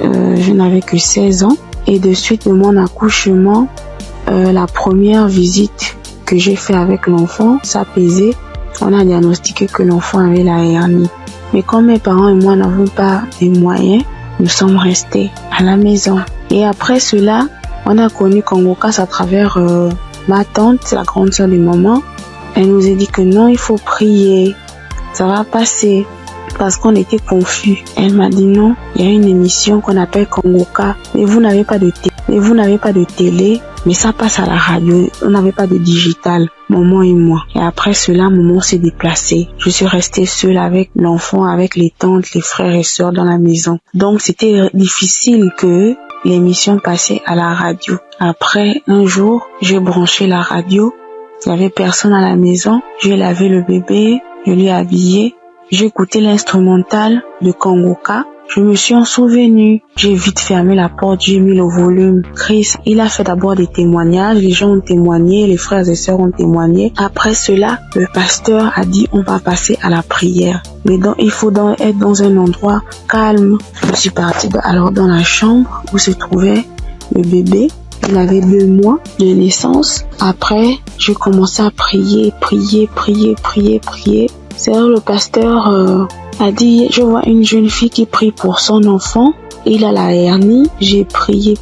Je n'avais que 16 ans. Et de suite de mon accouchement, la première visite que j'ai fait avec l'enfant, ça pesait. On a diagnostiqué que l'enfant avait la hernie. Mais comme mes parents et moi n'avons pas de moyens, nous sommes restés à la maison. Et après cela, on a connu Kangoka à travers ma tante, la grande sœur de maman. Elle nous a dit que non, il faut prier, ça va passer. Parce qu'on était confus. Elle m'a dit non, il y a une émission qu'on appelle Kangoka, mais vous n'avez pas de télé, mais ça passe à la radio. On n'avait pas de digital, maman et moi. Et après cela, maman s'est déplacée. Je suis restée seule avec l'enfant, avec les tantes, les frères et sœurs dans la maison. Donc c'était difficile que l'émission passait à la radio. Après, un jour, j'ai branché la radio. Il n'y avait personne à la maison. J'ai lavé le bébé, je l'ai habillé. J'ai écouté l'instrumental de Kangoka. Je me suis en souvenu. J'ai vite fermé la porte, j'ai mis le volume. Chris, il a fait d'abord des témoignages. Les gens ont témoigné, les frères et sœurs ont témoigné. Après cela, le pasteur a dit on va passer à la prière. Mais il faut être dans un endroit calme. Je suis partie alors dans la chambre où se trouvait le bébé. Il avait 2 mois de naissance. Après, j'ai commencé à prier. C'est là le pasteur a dit, je vois une jeune fille qui prie pour son enfant. Il a la hernie. J'ai prié.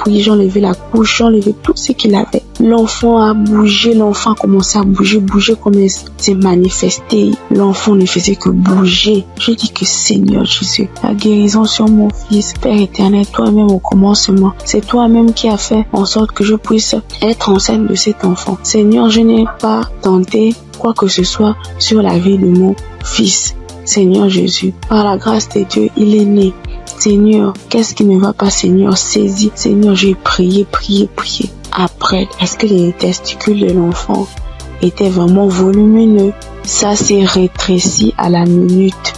J'enlevais la couche, j'enlevais tout ce qu'il avait. L'enfant a bougé, l'enfant a commencé à bouger comme il s'est manifesté. L'enfant ne faisait que bouger. J'ai dit que Seigneur Jésus, la guérison sur mon fils, Père éternel, toi-même au commencement. C'est toi-même qui as fait en sorte que je puisse être enceinte de cet enfant. Seigneur, je n'ai pas tenté quoi que ce soit sur la vie de mon fils. Seigneur Jésus, par la grâce de Dieu, il est né. Seigneur, qu'est-ce qui ne va pas, Seigneur? Saisis. Seigneur, j'ai prié. Après, parce que les testicules de l'enfant était vraiment volumineux. Ça s'est rétréci à la minute.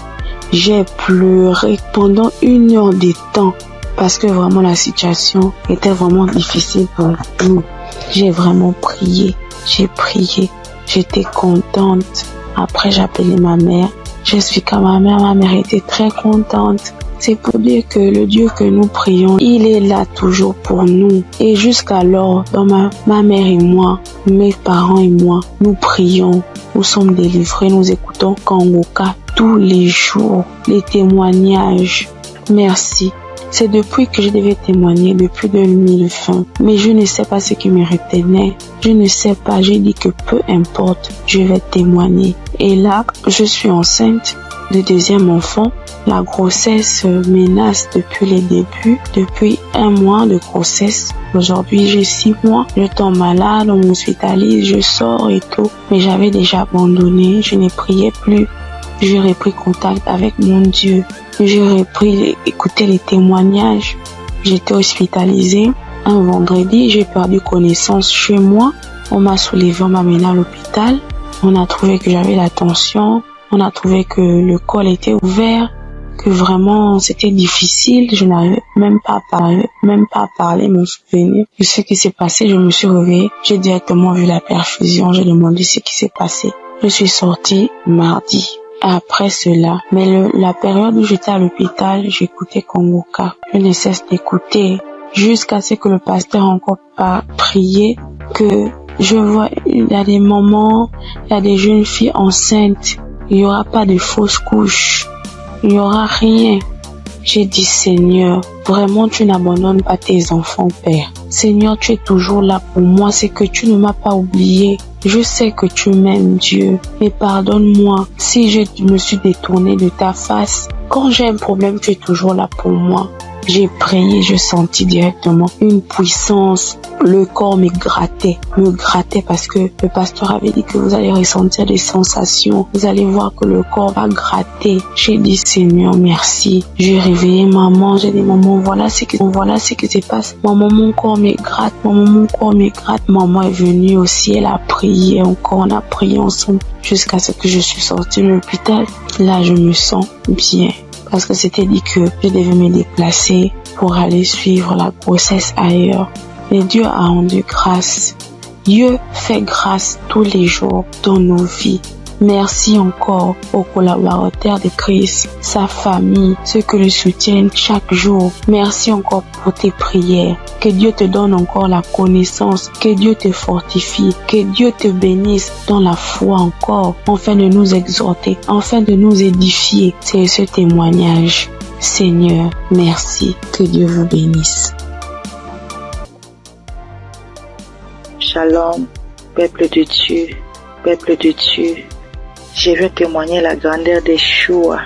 J'ai pleuré pendant 1 heure de temps parce que vraiment la situation était vraiment difficile pour nous. J'ai vraiment prié. J'ai prié. J'étais contente. Après, j'ai appelé ma mère. J'expliqué à ma mère était très contente. C'est pour dire que le Dieu que nous prions, il est là toujours pour nous. Et jusqu'alors, dans ma mère et moi, mes parents et moi, nous prions, nous sommes délivrés, nous écoutons Kangoka tous les jours, les témoignages. Merci. C'est depuis que je devais témoigner, depuis 2020. Mais je ne sais pas ce qui me retenait. Je ne sais pas, j'ai dit que peu importe, je vais témoigner. Et là, je suis enceinte de 2e enfant. La grossesse menace depuis les débuts, depuis 1 mois de grossesse. Aujourd'hui, j'ai 6 mois. Je tombe malade, on m'hospitalise, je sors et tout. Mais j'avais déjà abandonné, je ne priais plus. J'ai repris contact avec mon Dieu. J'ai repris écouter les témoignages. J'étais hospitalisée. Un vendredi, j'ai perdu connaissance chez moi. On m'a soulevé, on m'a mené à l'hôpital. On a trouvé que j'avais la tension. On a trouvé que le col était ouvert, que vraiment c'était difficile. Je n'arrivais même pas à parler, mon souvenir. De ce qui s'est passé, je me suis réveillée. J'ai directement vu la perfusion. J'ai demandé ce qui s'est passé. Je suis sortie mardi. Après cela, mais la période où j'étais à l'hôpital, j'écoutais Kangoka. Je ne cesse d'écouter jusqu'à ce que le pasteur encore pas prié, que je vois, il y a des moments, il y a des jeunes filles enceintes, il n'y aura pas de fausses couches, il n'y aura rien. J'ai dit, Seigneur, vraiment tu n'abandonnes pas tes enfants, Père. Seigneur, tu es toujours là pour moi, c'est que tu ne m'as pas oublié. Je sais que tu m'aimes, Dieu, mais pardonne-moi si je me suis détournée de ta face. Quand j'ai un problème, tu es toujours là pour moi. J'ai prié, je sentis directement une puissance. Le corps me grattait parce que le pasteur avait dit que vous allez ressentir des sensations. Vous allez voir que le corps va gratter. J'ai dit, Seigneur, merci. J'ai réveillé maman. J'ai dit, maman, voilà ce qui se passe. Maman, mon corps me gratte. Maman est venue aussi. Elle a prié encore. On a prié ensemble jusqu'à ce que je suis sortie de l'hôpital. Là, je me sens bien. Parce que c'était dit que je devais me déplacer pour aller suivre la grossesse ailleurs. Mais Dieu a rendu grâce. Dieu fait grâce tous les jours dans nos vies. Merci encore aux collaborateurs de Christ, sa famille, ceux qui le soutiennent chaque jour. Merci encore pour tes prières. Que Dieu te donne encore la connaissance, que Dieu te fortifie, que Dieu te bénisse dans la foi encore, afin de nous exhorter, afin de nous édifier. C'est ce témoignage. Seigneur, merci. Que Dieu vous bénisse. Shalom, peuple de Dieu, peuple de Dieu. Je veux témoigner la grandeur d'Yeshua,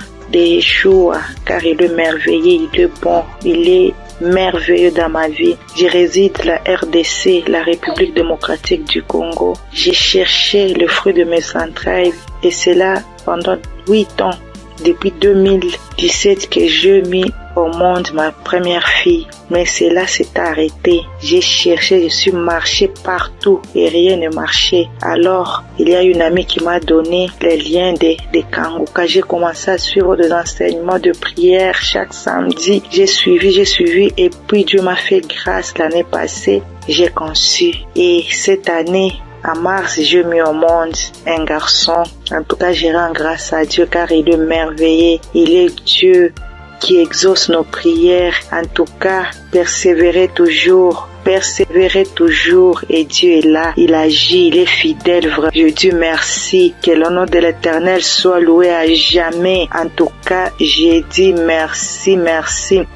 car il est merveilleux, il est bon, il est merveilleux dans ma vie. Je réside la RDC, la République démocratique du Congo. J'ai cherché le fruit de mes entrailles et c'est là pendant 8 ans, depuis 2017 que j'ai mis au monde ma première fille. Mais cela s'est arrêté. J'ai cherché, je suis marché partout et rien ne marchait. Alors, il y a une amie qui m'a donné les liens des Kangoka. J'ai commencé à suivre des enseignements de prière chaque samedi. J'ai suivi et puis Dieu m'a fait grâce l'année passée. J'ai conçu et cette année, en mars, j'ai mis au monde un garçon. En tout cas, je rends grâce à Dieu car il est merveilleux. Il est Dieu qui exauce nos prières. En tout cas, persévérez toujours et Dieu est là, il agit, il est fidèle. Je dis merci, que le nom de l'Éternel soit loué à jamais. En tout cas, j'ai dit merci.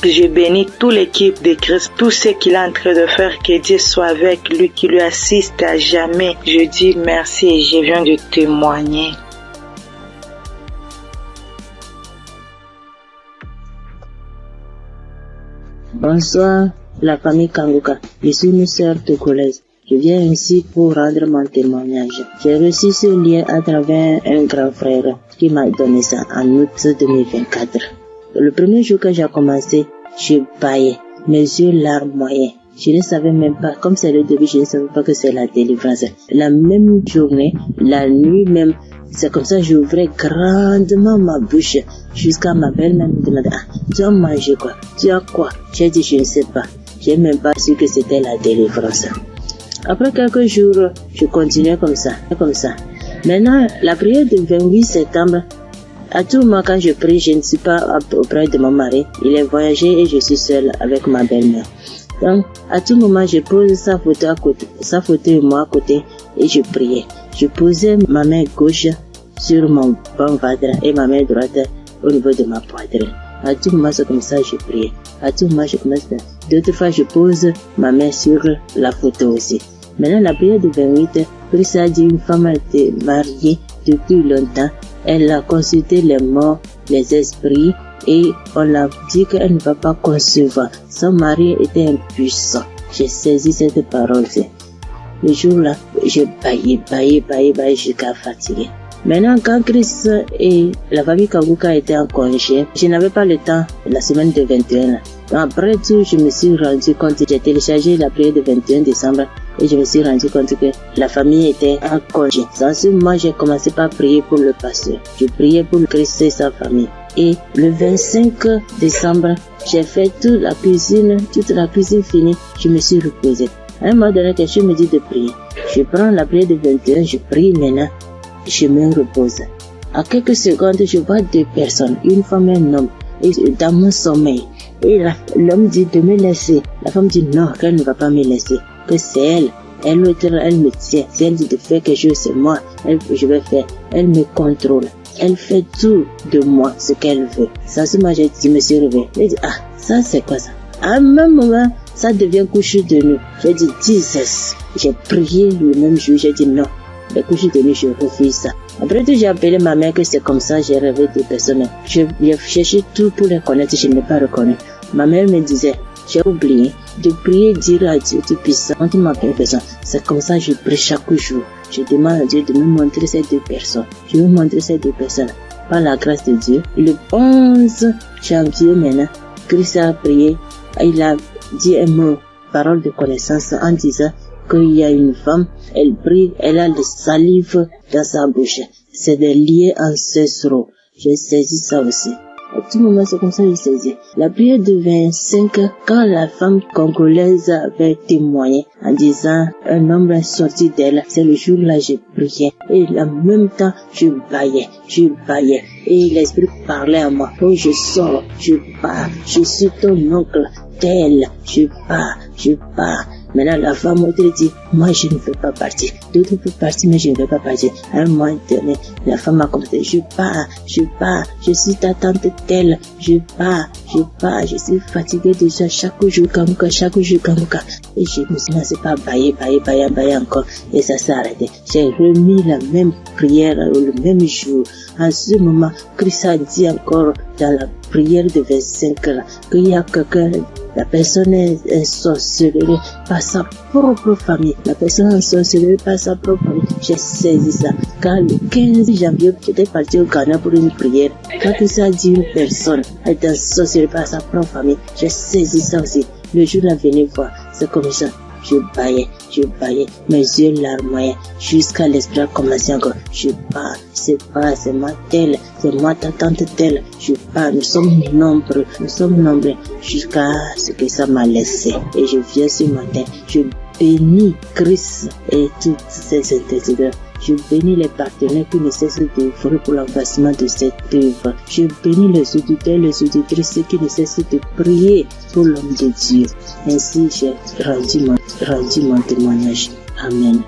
Je bénis toute l'équipe de Christ, tout ce qu'il est en train de faire, que Dieu soit avec lui, qui lui assiste à jamais. Je dis merci et je viens de témoigner. Bonsoir, la famille Kangoka. Je suis une sœur togolaise. Je viens ici pour rendre mon témoignage. J'ai reçu ce lien à travers un grand frère qui m'a donné ça en août 2024. Le premier jour que j'ai commencé, je baillais, mes yeux larmes moyens. Je ne savais même pas, comme c'est le début, je ne savais pas que c'est la délivrance. La même journée, la nuit même, c'est comme ça que j'ouvrais grandement ma bouche jusqu'à ma belle-mère me demandait, tu as mangé quoi? Tu as quoi? J'ai dit, je ne sais pas. J'ai même pas su que c'était la délivrance. Après quelques jours, je continuais comme ça. Maintenant, la prière du 28 septembre, à tout moment quand je prie, je ne suis pas auprès de mon mari. Il est voyagé et je suis seule avec ma belle-mère. Donc, à tout moment, je pose sa photo et moi à côté et je priais. Je posais ma main gauche sur mon bon ventre et ma main droite au niveau de ma poitrine. À tout moment, c'est comme ça que je priais. À tout moment, je commence. D'autres fois, je pose ma main sur la photo aussi. Maintenant, la prière du 28, Christ a dit une femme a été mariée depuis longtemps. Elle a consulté les morts, les esprits, et on a dit qu'elle ne va pas concevoir. Son mari était impuissant. J'ai saisi cette parole. Le jour-là, je baillais jusqu'à fatiguer. Maintenant, quand Christ et la famille Kanguka étaient en congé, je n'avais pas le temps la semaine de 21. Après tout, je me suis rendu compte, j'ai téléchargé la prière du 21 décembre et je me suis rendu compte que la famille était en congé. Dans ce moment, j'ai commencé par prier pour le pasteur. Je priais pour Christ et sa famille. Et le 25 décembre, j'ai fait toute la cuisine finie, je me suis reposé. À un moment donné, quelqu'un me dit de prier. Je prends la prière du 21, je prie maintenant, je me repose. À quelques secondes, je vois deux personnes, une femme et un homme, et dans mon sommeil. Et l'homme dit de me laisser. La femme dit non, qu'elle ne va pas me laisser, que c'est elle. Elle me tient. Si elle dit de faire quelque chose, c'est moi. Je vais faire. Elle me contrôle. Elle fait tout de moi, ce qu'elle veut. Ça, c'est moi, je me suis réveillé. J'ai dit, ça, c'est quoi ça? À un même moment, ça devient coucher de nuit. J'ai dit, Jesus. J'ai prié le même jour. J'ai dit non. Les coucher de nuit, je refuse ça. Après tout, j'ai appelé ma mère que c'est comme ça, j'ai rêvé de personnes. J'ai cherché tout pour les connaître, je ne l'ai pas reconnu. Ma mère me disait, j'ai oublié de prier, dire à Dieu Tout-Puissant, quand tu m'appelles personne. C'est comme ça que je prie chaque jour. Je demande à Dieu de me montrer ces deux personnes. Je vais montrer ces deux personnes. Par la grâce de Dieu, le 11 janvier maintenant, Christ a prié, il a dit un mot, parole de connaissance, en disant qu'il y a une femme, elle prie, elle a le salive dans sa bouche. C'est des liens ancestraux. J'ai saisi ça aussi. À tout moment, c'est comme ça que j'ai saisi. La prière de 25, quand la femme congolaise avait témoigné en disant un homme est sorti d'elle, c'est le jour-là que j'ai prié. Et en même temps, je baillais. Et l'esprit parlait à moi. Oh, je sors, je pars, je suis ton oncle, tel, je pars. Maintenant, la femme m'a dit, moi, je ne veux pas partir. D'autres peuvent partir, mais je ne veux pas partir. À un moment donné, la femme a commencé, je pars. Je suis ta tante telle. Je pars. Je suis fatiguée déjà chaque jour, Kanguka. Et je me suis lancé par bailler encore. Et ça s'est arrêté. J'ai remis la même prière le même jour. En ce moment, Christ a dit encore dans la prière de 25 là, qu'il y a quelqu'un, la personne est sorcelée par sa propre famille. La personne est sorcelée par sa propre famille. J'ai saisi ça. Quand le 15 janvier, j'étais parti au Ghana pour une prière. Quand Christ a dit une personne est sorcelée par sa propre famille, j'ai saisi ça aussi. Le jour là, venez voir, c'est comme ça. Je baillais, mes yeux larmoyaient, jusqu'à l'esprit a commencé encore. Je pars, c'est moi telle, c'est moi ta tante telle. Je pars, nous sommes nombreux, jusqu'à ce que ça m'a laissé. Et je viens ce matin, je bénis Christ et toutes ses intercesseurs. Je bénis les partenaires qui ne cessent d'œuvrer pour l'avancement de cette œuvre. Je bénis les auditeurs, les auditrices qui ne cessent de prier pour l'homme de Dieu. Ainsi, j'ai rendu mon témoignage. Amen.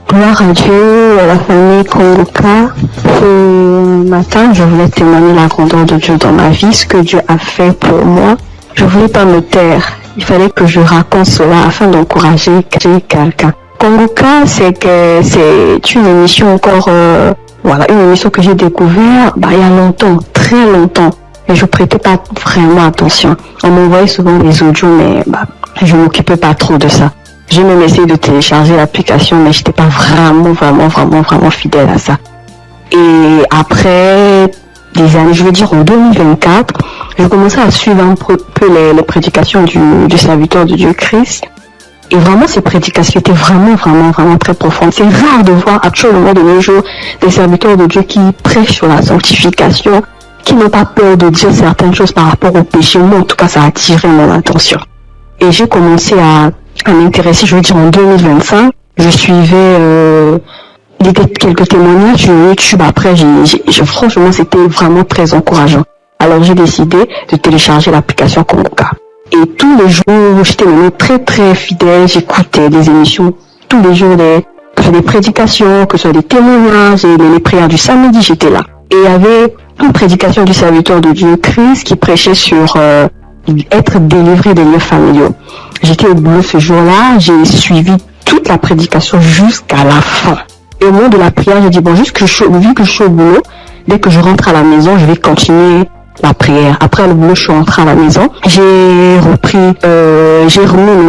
Gloire à Dieu, à la famille Kanguka. Ce matin, je voulais témoigner la grandeur de Dieu dans ma vie, ce que Dieu a fait pour moi. Je voulais pas me taire. Il fallait que je raconte cela afin d'encourager quelqu'un. Kanguka, c'est une émission encore, une émission que j'ai découvert, il y a longtemps, très longtemps. Et je prêtais pas vraiment attention. On m'envoyait souvent des audios, mais, je m'occupais pas trop de ça. J'ai même essayé de télécharger l'application, mais j'étais pas vraiment fidèle à ça. Et après des années, je veux dire en 2024, je commençais à suivre un peu les prédications du serviteur de Dieu Christ. Et vraiment, ces prédications étaient vraiment très profondes. C'est rare de voir actuellement de nos jours des serviteurs de Dieu qui prêchent sur la sanctification, qui n'ont pas peur de dire certaines choses par rapport au péché. Moi, en tout cas, ça a attiré mon attention. Et j'ai commencé à m'intéresser, je veux dire, en 2025. Je suivais quelques témoignages sur YouTube. Après, franchement, c'était vraiment très encourageant. Alors, j'ai décidé de télécharger l'application Congoca. Et tous les jours, j'étais vraiment très fidèle. J'écoutais des émissions tous les jours, que ce soit des prédications, que ce soit des témoignages, et les prières du samedi, j'étais là. Et il y avait une prédication du serviteur de Dieu Christ qui prêchait sur être délivré des liens familiaux. J'étais au boulot ce jour-là, j'ai suivi toute la prédication jusqu'à la fin. Et au moment de la prière, j'ai dit, bon, vu que je suis au boulot, dès que je rentre à la maison, je vais continuer la prière. Après le boulot, je suis rentrée à la maison. J'ai remis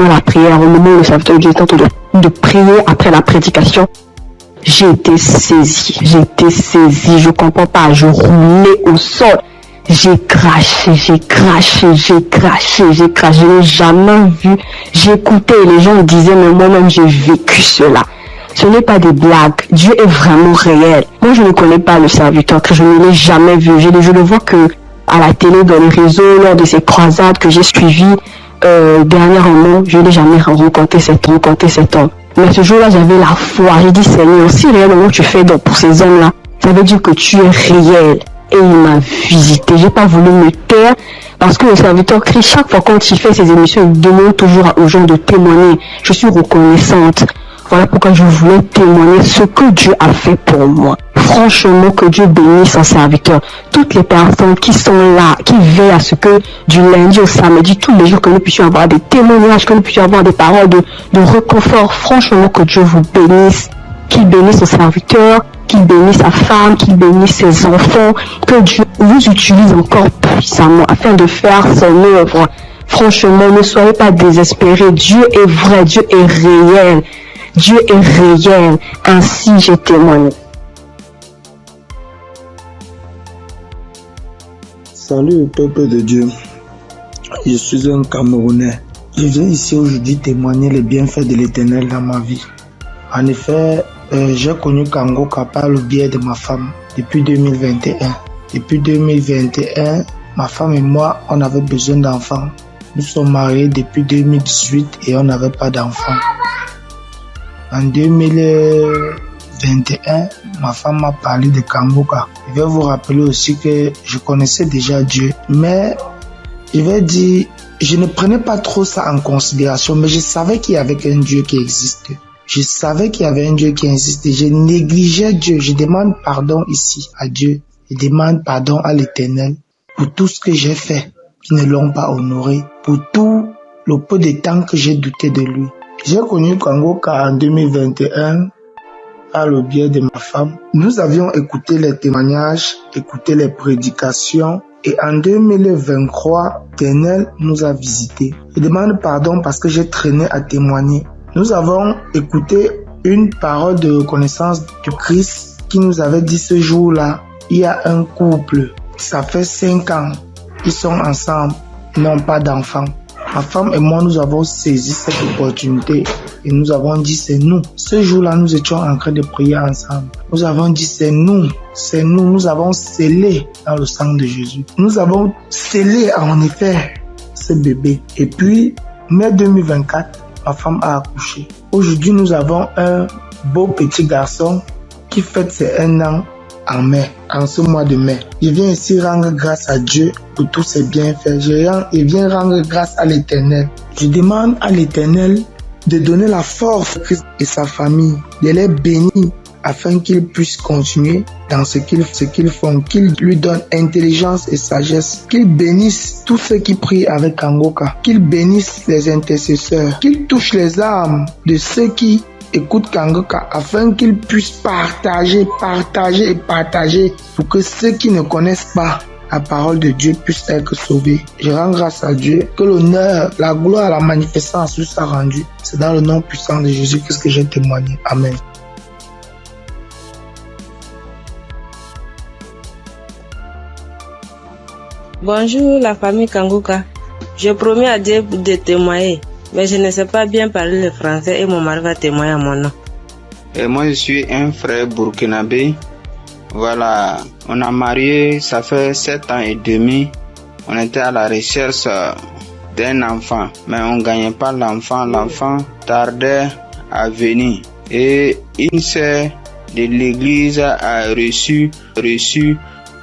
la prière au moment où le serviteur de Dieu était en train de prier après la prédication. J'ai été saisie, je comprends pas, je roulais au sol. J'ai craché, je n'ai jamais vu. J'écoutais et les gens me disaient, mais moi-même j'ai vécu cela. Ce n'est pas des blagues, Dieu est vraiment réel. Moi je ne connais pas le serviteur, que je ne l'ai jamais vu. Je le vois que à la télé, dans les réseaux, lors de ces croisades que j'ai suivies dernièrement, je n'ai jamais rencontré cet homme. Mais ce jour-là, j'avais la foi. J'ai dit, Seigneur, si réellement tu fais donc pour ces hommes-là, ça veut dire que tu es réel. Et il m'a visité. J'ai pas voulu me taire parce que le serviteur Christ, chaque fois quand il fait ses émissions, il demande toujours aux gens de témoigner. Je suis reconnaissante. Voilà pourquoi je voulais témoigner ce que Dieu a fait pour moi. Franchement, que Dieu bénisse son serviteur. Toutes les personnes qui sont là, qui veillent à ce que du lundi au samedi, tous les jours, que nous puissions avoir des témoignages, que nous puissions avoir des paroles de réconfort. Franchement, que Dieu vous bénisse. Qu'il bénisse son serviteur, qu'il bénisse sa femme, qu'il bénisse ses enfants. Que Dieu vous utilise encore puissamment afin de faire son œuvre. Franchement, ne soyez pas désespérés. Dieu est vrai, Dieu est réel. Dieu est réel. Ainsi, j'ai témoigné. Salut peuple de Dieu, je suis un Camerounais. Je viens ici aujourd'hui témoigner les bienfaits de l'Éternel dans ma vie. En effet, j'ai connu Congoca par le biais de ma femme depuis 2021. Depuis 2021, ma femme et moi, on avait besoin d'enfants. Nous sommes mariés depuis 2018 et on n'avait pas d'enfants. En 2021, ma femme m'a parlé de Congoca. Je vais vous rappeler aussi que je connaissais déjà Dieu, mais je vais dire, je ne prenais pas trop ça en considération, mais je savais qu'il y avait un Dieu qui existe. Je savais qu'il y avait un Dieu qui existait. Je négligeais Dieu. Je demande pardon ici à Dieu. Je demande pardon à l'Éternel pour tout ce que j'ai fait qui ne l'ont pas honoré, pour tout le peu de temps que j'ai douté de lui. J'ai connu Congoca en 2021 par le biais de ma femme. Nous avions écouté les témoignages, écouté les prédications et en 2023, l'Éternel nous a visités. Je demande pardon parce que j'ai traîné à témoigner. Nous avons écouté une parole de reconnaissance du Christ qui nous avait dit ce jour-là, il y a un couple, ça fait 5 ans, ils sont ensemble, ils n'ont pas d'enfants. Ma femme et moi, nous avons saisi cette opportunité et nous avons dit c'est nous. Ce jour-là, nous étions en train de prier ensemble. Nous avons dit c'est nous, nous avons scellé dans le sang de Jésus. Nous avons scellé en effet ce bébé. Et puis, mai 2024, ma femme a accouché. Aujourd'hui, nous avons un beau petit garçon qui fête ses 1 an en mai, en ce mois de mai. Je viens ici rendre grâce à Dieu pour tous ses bienfaits. Je viens rendre grâce à l'Éternel. Je demande à l'Éternel de donner la force à Christ et sa famille, de les bénir afin qu'ils puissent continuer dans ce qu'ils font, qu'ils lui donnent intelligence et sagesse, qu'ils bénissent tous ceux qui prient avec Congoca, qu'ils bénissent les intercesseurs, qu'ils touchent les âmes de ceux qui écoutent Congoca afin qu'ils puissent partager pour que ceux qui ne connaissent pas la parole de Dieu puissent être sauvés. Je rends grâce à Dieu que l'honneur, la gloire, la magnificence lui soit rendue. C'est dans le nom puissant de Jésus-Christ que j'ai témoigné. Amen. Bonjour la famille Kanguka. Je promets à Dieu de témoigner, mais je ne sais pas bien parler le français et mon mari va témoigner à mon nom. Et moi je suis un frère burkinabé. Voilà, on a marié, ça fait 7 ans et demi. On était à la recherche d'un enfant, mais on ne gagnait pas l'enfant. L'enfant tardait à venir. Et une sœur de l'église a reçu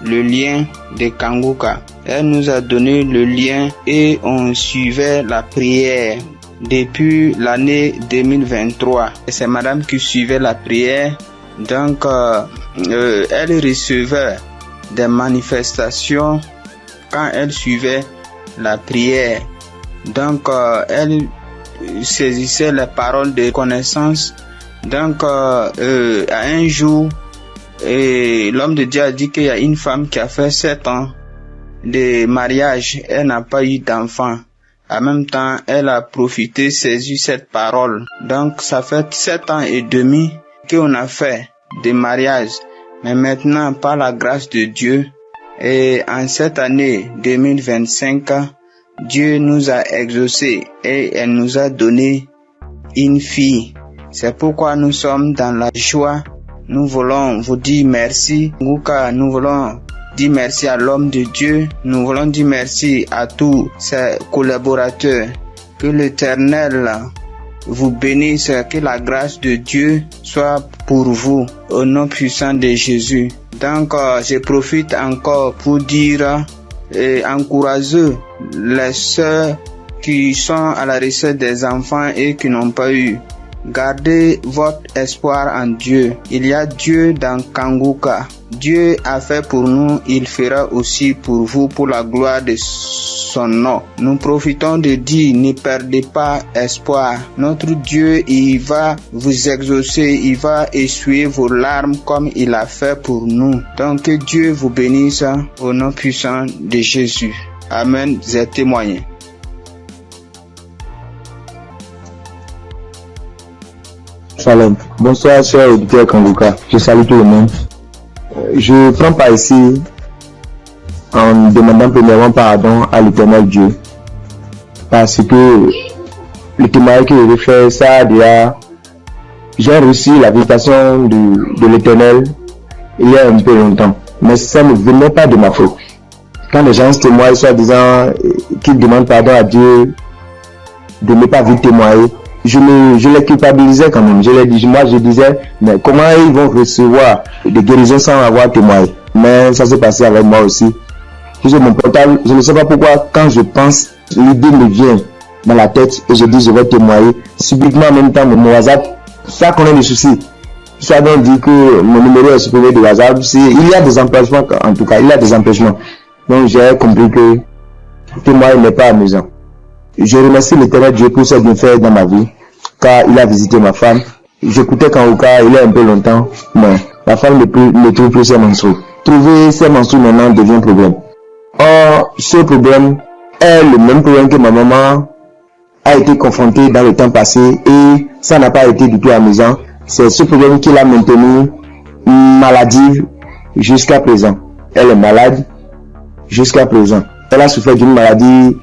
le lien de Kanguka. Elle nous a donné le lien et on suivait la prière depuis l'année 2023. C'est madame qui suivait la prière. Donc, elle recevait des manifestations quand elle suivait la prière. Donc, elle saisissait les paroles de connaissance. Donc, à un jour, l'homme de Dieu a dit qu'il y a une femme qui a fait 7 ans de mariage. Elle n'a pas eu d'enfant. En même temps, elle a profité, saisi cette parole. Donc, ça fait 7 ans et demi qu'on a fait des mariages. Mais maintenant, par la grâce de Dieu, et en cette année 2025, Dieu nous a exaucés et elle nous a donné une fille. C'est pourquoi nous sommes dans la joie. Nous voulons vous dire merci. Nous voulons dire merci à l'homme de Dieu. Nous voulons dire merci à tous ses collaborateurs. Que l'Éternel vous bénisse, que la grâce de Dieu soit pour vous au nom puissant de Jésus. Donc, je profite encore pour dire et encourager les sœurs qui sont à la recherche des enfants et qui n'ont pas eu. Gardez votre espoir en Dieu. Il y a Dieu dans Kanguka. Dieu a fait pour nous, il fera aussi pour vous, pour la gloire de son nom. Nous profitons de dire, ne perdez pas espoir. Notre Dieu, il va vous exaucer, il va essuyer vos larmes comme il a fait pour nous. Donc que Dieu vous bénisse au nom puissant de Jésus. Amen. J'ai témoigné. Shalom. Bonsoir, chers auditeurs Kanguka. Je salue tout le monde. Je prends part ici en demandant premièrement pardon à l'Éternel Dieu. Parce que le témoignage que je fais, ça déjà, j'ai reçu la visitation de l'Éternel il y a un peu longtemps. Mais ça ne venait pas de ma faute. Quand les gens témoignent, soit disant qu'ils demandent pardon à Dieu de ne pas vite témoigner, je les culpabilisais quand même. Je disais, mais comment ils vont recevoir des guérisons sans avoir témoigné? Mais ça s'est passé avec moi aussi. J'ai mon portable, je ne sais pas pourquoi, quand je pense, l'idée me vient dans la tête et je dis, je vais témoigner. Subitement, en même temps, mon WhatsApp, ça connaît des soucis. Ça veut dire que mon numéro est supprimé de WhatsApp. Il y a des empêchements, en tout cas, il y a des empêchements. Donc, j'ai compris que témoigner n'est pas amusant. Je remercie l'Éternel Dieu pour ses bienfaits dans ma vie, car il a visité ma femme. J'écoutais Kanguka il y a un peu longtemps, mais la femme ne trouve plus ses menstrues. Trouver ses menstrues maintenant devient un problème. Or, ce problème est le même problème que ma maman a été confrontée dans le temps passé et ça n'a pas été du tout amusant. C'est ce problème qui l'a maintenue maladive jusqu'à présent. Elle est malade jusqu'à présent. Elle a souffert d'une maladie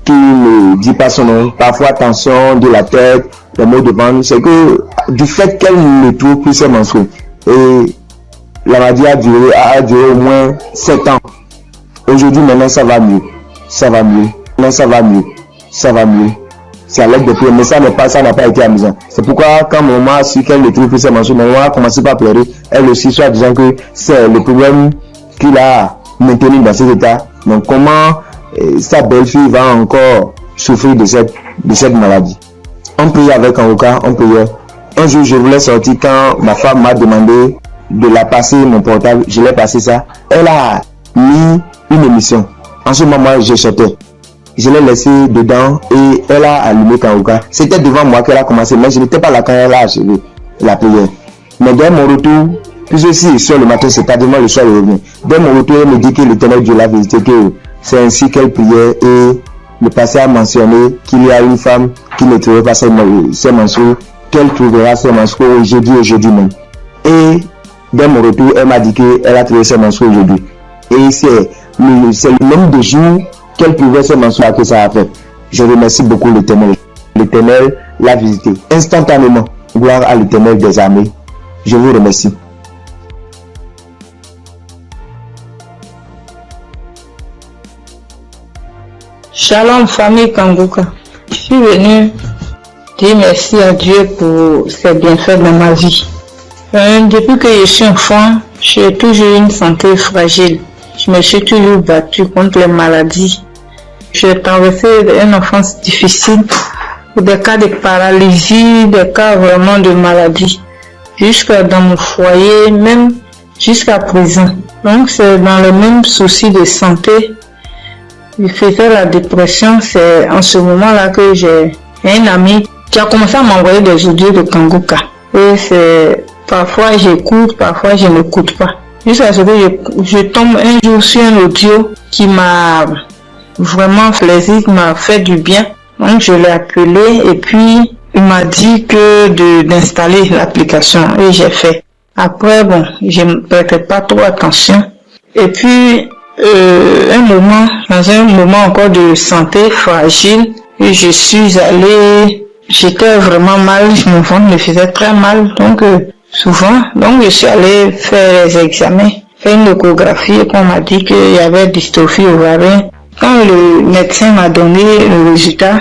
qui ne dit pas son nom, parfois tension de la tête, les maux de ventre, c'est que du fait qu'elle ne trouve plus ses menstrues. Et la maladie a duré au moins 7 ans. Aujourd'hui, maintenant, ça va mieux. Ça va mieux. Maintenant, ça va mieux. Ça va mieux. C'est à l'aide de prière, mais ça n'a pas été amusant. C'est pourquoi, quand mon maman a su qu'elle ne trouve plus ses menstrues, maman a commencé par pleurer. Elle aussi, soit disant que c'est le problème qu'il a maintenu dans cet état. Donc, comment sa belle-fille va encore souffrir de cette maladie. On priait avec Kanguka, on priait. Un jour, je voulais sortir quand ma femme m'a demandé de la passer mon portable. Je l'ai passé ça. Elle a mis une émission. En ce moment, je sortais. Je l'ai laissé dedans et elle a allumé Kanguka. C'était devant moi qu'elle a commencé, mais je n'étais pas là quand elle a achevé la prière. Mais dès mon retour, puisque si sur le matin, c'est tardivement le soir, je reviens. Dès mon retour, elle me dit que l'Éternel Dieu l'a visité, que c'est ainsi qu'elle priait et le passé a mentionné qu'il y a une femme qui ne trouvait pas ses menstrues, qu'elle trouvera ses menstrues aujourd'hui même. Et dès mon retour, elle m'a dit qu'elle a trouvé ses menstrues aujourd'hui. Et c'est c'est le nombre de jours qu'elle pouvait se mensurer que ça a fait. Je remercie beaucoup l'Éternel. L'Éternel l'a visité instantanément. Gloire à l'Éternel des armées. Je vous remercie. Shalom famille Kanguka. Je suis venu dire merci à Dieu pour ses bienfaits dans ma vie. Depuis que je suis enfant, j'ai toujours une santé fragile. Je me suis toujours battue contre les maladies. J'ai traversé une enfance difficile, des cas de paralysie, des cas vraiment de maladie, jusqu'à dans mon foyer, même jusqu'à présent. Donc c'est dans le même souci de santé. Je faisais la dépression, c'est en ce moment-là que j'ai un ami qui a commencé à m'envoyer des audios de Kanguka. Et c'est parfois j'écoute, parfois je n'écoute pas. Jusqu'à ce que je tombe un jour sur un audio qui m'a vraiment plaisir, qui m'a fait du bien. Donc je l'ai appelé et puis il m'a dit que d'installer l'application et j'ai fait. Après bon, je ne prêtais pas trop attention. Et puis dans un moment encore de santé fragile, et je suis allée, j'étais vraiment mal, mon ventre me faisait très mal, donc souvent, donc je suis allée faire les examens, faire une échographie et qu'on m'a dit qu'il y avait dystrophie ovarienne. Quand le médecin m'a donné le résultat,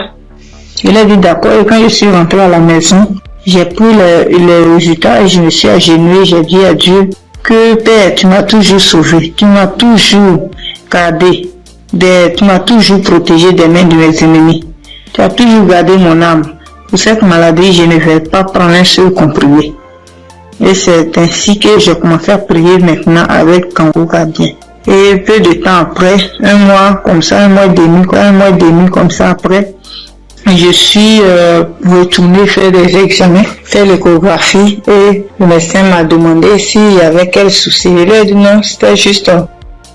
il a dit d'accord, et quand je suis rentrée à la maison, j'ai pris les résultats et je me suis agenouillée, j'ai dit à Dieu que Père, tu m'as toujours sauvé, tu m'as toujours gardé, tu m'as toujours protégé des mains de mes ennemis, tu as toujours gardé mon âme. Pour cette maladie, je ne vais pas prendre un seul comprimé. Et c'est ainsi que j'ai commencé à prier maintenant avec Kanguka bien. Et peu de temps après, un mois et demi comme ça après, je suis retournée faire des examens, faire l'échographie et le médecin m'a demandé s'il y avait quel souci. Il lui a dit non, c'était juste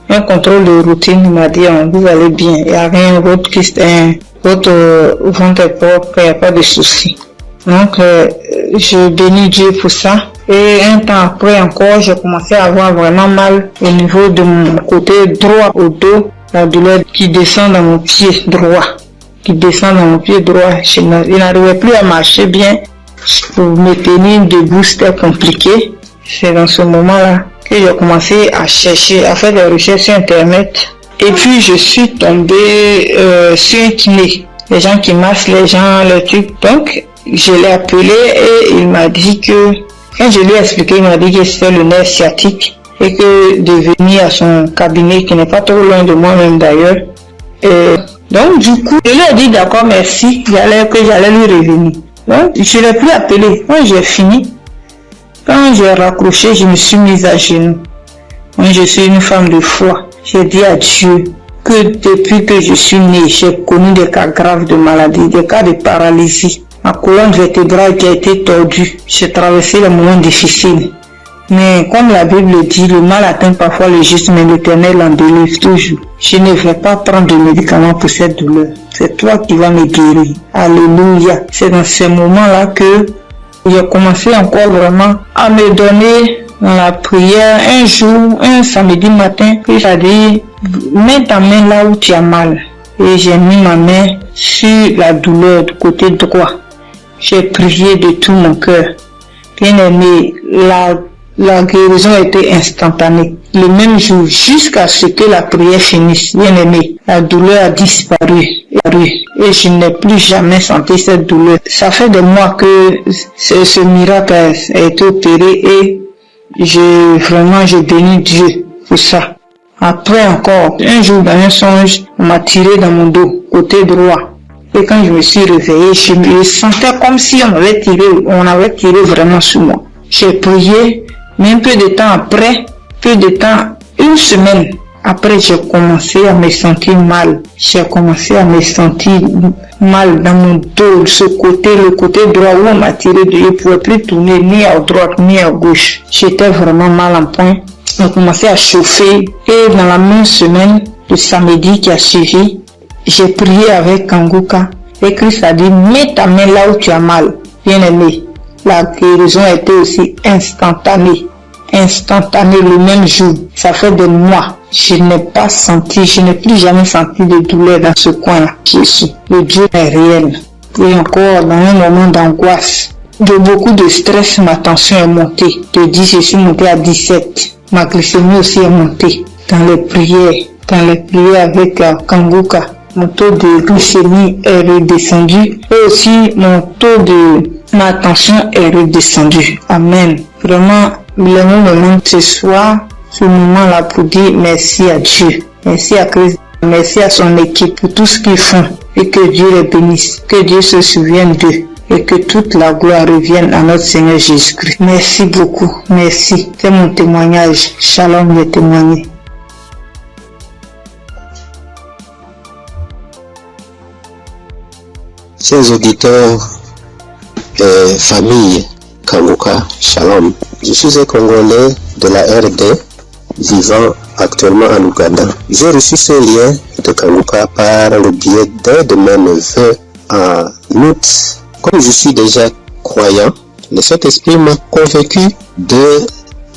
un contrôle de routine. Il m'a dit vous allez bien, il n'y a rien d'autre qui votre ventre est propre, il n'y a pas de souci. Donc je bénis Dieu pour ça. Et un temps après encore, j'ai commencé à avoir vraiment mal au niveau de mon côté droit au dos, la douleur qui descend dans mon pied droit. Je n'arrivais plus à marcher bien. Pour me tenir debout, c'était compliqué. C'est dans ce moment-là que j'ai commencé à chercher, à faire des recherches sur Internet. Et puis, je suis tombée sur un kiné. Les gens qui massent les gens, les trucs. Donc, je l'ai appelé et il m'a dit que, quand je lui ai expliqué, il m'a dit que c'était le nerf sciatique et que de venir à son cabinet, qui n'est pas trop loin de moi-même d'ailleurs. Donc, du coup, je lui ai dit d'accord, merci, que j'allais lui revenir. Donc, je ne l'ai plus appelé. Quand j'ai fini, quand j'ai raccroché, je me suis mise à genoux. Moi, je suis une femme de foi. J'ai dit à Dieu que depuis que je suis née, j'ai connu des cas graves de maladie, des cas de paralysie. Ma colonne vertébrale qui a été tordue. J'ai traversé les moments difficiles. Mais comme la Bible dit, le mal atteint parfois le juste, mais l'Éternel en délivre toujours. Je ne vais pas prendre de médicaments pour cette douleur. C'est toi qui vas me guérir. Alléluia. C'est dans ces moments-là que j'ai commencé encore vraiment à me donner dans la prière. Un jour, un samedi matin, j'ai dit, mets ta main là où tu as mal. Et j'ai mis ma main sur la douleur du côté droit. J'ai prié de tout mon cœur. Bien aimé, la guérison a été instantanée. Le même jour, jusqu'à ce que la prière finisse, bien aimé, la douleur a disparu. Et je n'ai plus jamais senti cette douleur. Ça fait des mois que ce miracle a été opéré et je bénis Dieu pour ça. Après encore, un jour dans un songe, on m'a tiré dans mon dos, côté droit. Et quand je me suis réveillé, je me sentais comme si on avait tiré vraiment sur moi. J'ai prié, mais un peu de temps après, une semaine après, j'ai commencé à me sentir mal. J'ai commencé à me sentir mal dans mon dos, le côté droit où on m'a tiré de, je ne pouvais plus tourner ni à droite ni à gauche. J'étais vraiment mal en point. On a commencé à chauffer et dans la même semaine, le samedi qui a suivi, j'ai prié avec Kanguka et Christ a dit, mets ta main là où tu as mal. Bien aimé, la guérison a été aussi instantanée le même jour. Ça fait des mois. je n'ai pas senti, je n'ai plus jamais senti de douleur dans ce coin-là. Jésus, le Dieu est réel. Et encore, dans un moment d'angoisse, de beaucoup de stress, ma tension est montée. De 10, je suis montée à 17. Ma glycémie aussi est montée. Dans les prières avec Kanguka, mon taux de glycémie est redescendu. Et aussi, ma tension est redescendue. Amen. Vraiment, le moment ce soir, ce moment-là pour dire merci à Dieu. Merci à Christ. Merci à son équipe pour tout ce qu'ils font. Et que Dieu les bénisse. Que Dieu se souvienne d'eux. Et que toute la gloire revienne à notre Seigneur Jésus-Christ. Merci beaucoup. Merci. C'est mon témoignage. Shalom, j'ai témoigné. Chers auditeurs et famille Kanguka, Shalom. Je suis un Congolais de la RD vivant actuellement en Ouganda. J'ai reçu ce lien de Kanguka par le biais d'un de mes neveux en août. Comme je suis déjà croyant, le Saint-Esprit m'a convaincu de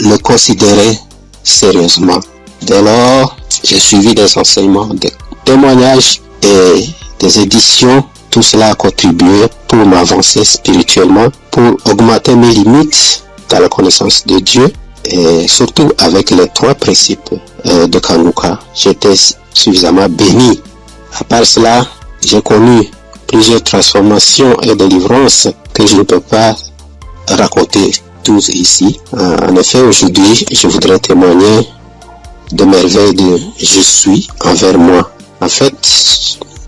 le considérer sérieusement. Dès lors, j'ai suivi des enseignements, des témoignages et des éditions. Tout cela a contribué pour m'avancer spirituellement, pour augmenter mes limites dans la connaissance de Dieu et surtout avec les 3 principes de Kanguka. J'étais suffisamment béni. À part cela, j'ai connu plusieurs transformations et délivrances que je ne peux pas raconter tous ici. En effet, aujourd'hui, je voudrais témoigner de merveilles de je suis envers moi. En fait,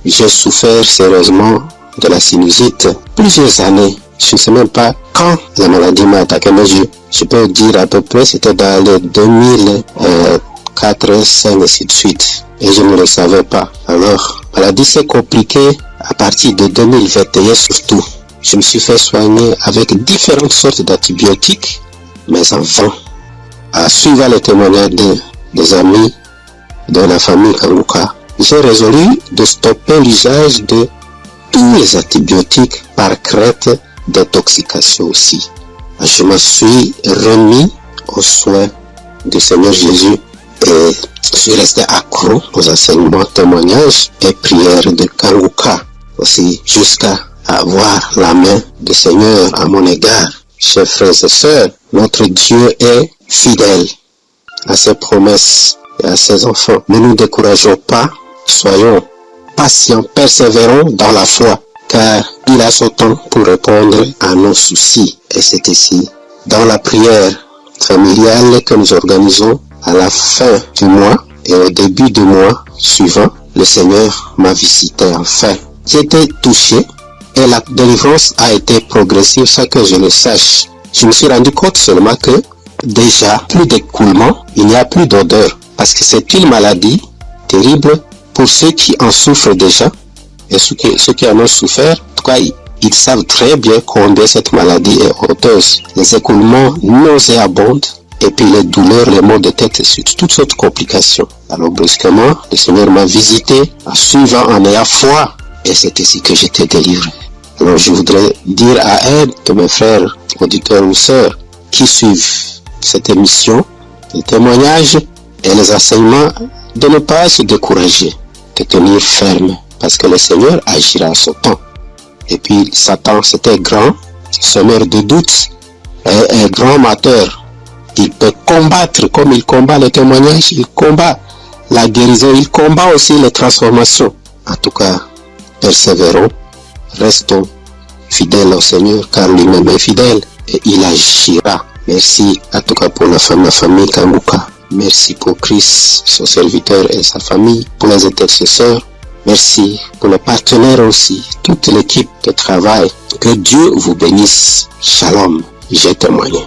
j'ai souffert sérieusement de la sinusite plusieurs années. Je ne sais même pas quand la maladie m'a attaqué, mais je peux dire à peu près c'était dans les 2004, 2005 et ainsi de suite. Et je ne le savais pas. Alors, la maladie s'est compliquée à partir de 2021 surtout. Je me suis fait soigner avec différentes sortes d'antibiotiques, mais en vain. À suivre les témoignages des amis de la famille Kanguka, j'ai résolu de stopper l'usage de tous les antibiotiques par crainte d'intoxication aussi. Je me suis remis aux soins du Seigneur Jésus et je suis resté accro aux enseignements, témoignages et prières de Kanguka aussi jusqu'à avoir la main du Seigneur à mon égard. Chers frères et sœurs, notre Dieu est fidèle à ses promesses et à ses enfants. Ne nous décourageons pas. Soyons patients, persévérants dans la foi, car il a son temps pour répondre à nos soucis. Et c'est ici, dans la prière familiale que nous organisons à la fin du mois et au début du mois suivant, le Seigneur m'a visité enfin. J'ai été touché et la délivrance a été progressive sans que je le sache. Je me suis rendu compte seulement que déjà, plus d'écoulement, il n'y a plus d'odeur, parce que c'est une maladie terrible. Pour ceux qui en souffrent déjà, et ceux qui en ont souffert, en tout cas, ils savent très bien combien cette maladie est honteuse. Les écoulements nauséabonds, et puis les douleurs, les maux de tête, et toutes sortes de complications. Alors brusquement, le Seigneur m'a visité, en suivant, en ayant foi, et c'est ici que j'étais délivré. Alors je voudrais dire à un de mes frères, auditeurs ou sœurs, qui suivent cette émission, les témoignages et les enseignements, de ne pas se décourager, de tenir ferme, parce que le Seigneur agira à son temps. Et puis Satan, c'était grand, semeur de doute, et un grand amateur. Il peut combattre comme il combat les témoignages, il combat la guérison, il combat aussi les transformations. En tout cas, persévérons, restons fidèles au Seigneur, car lui-même est fidèle, et il agira. Merci en tout cas pour la famille Kanguka. Merci pour Christ, son serviteur et sa famille, pour les intercesseurs. Merci pour les partenaires aussi, toute l'équipe de travail. Que Dieu vous bénisse. Shalom, j'ai témoigné.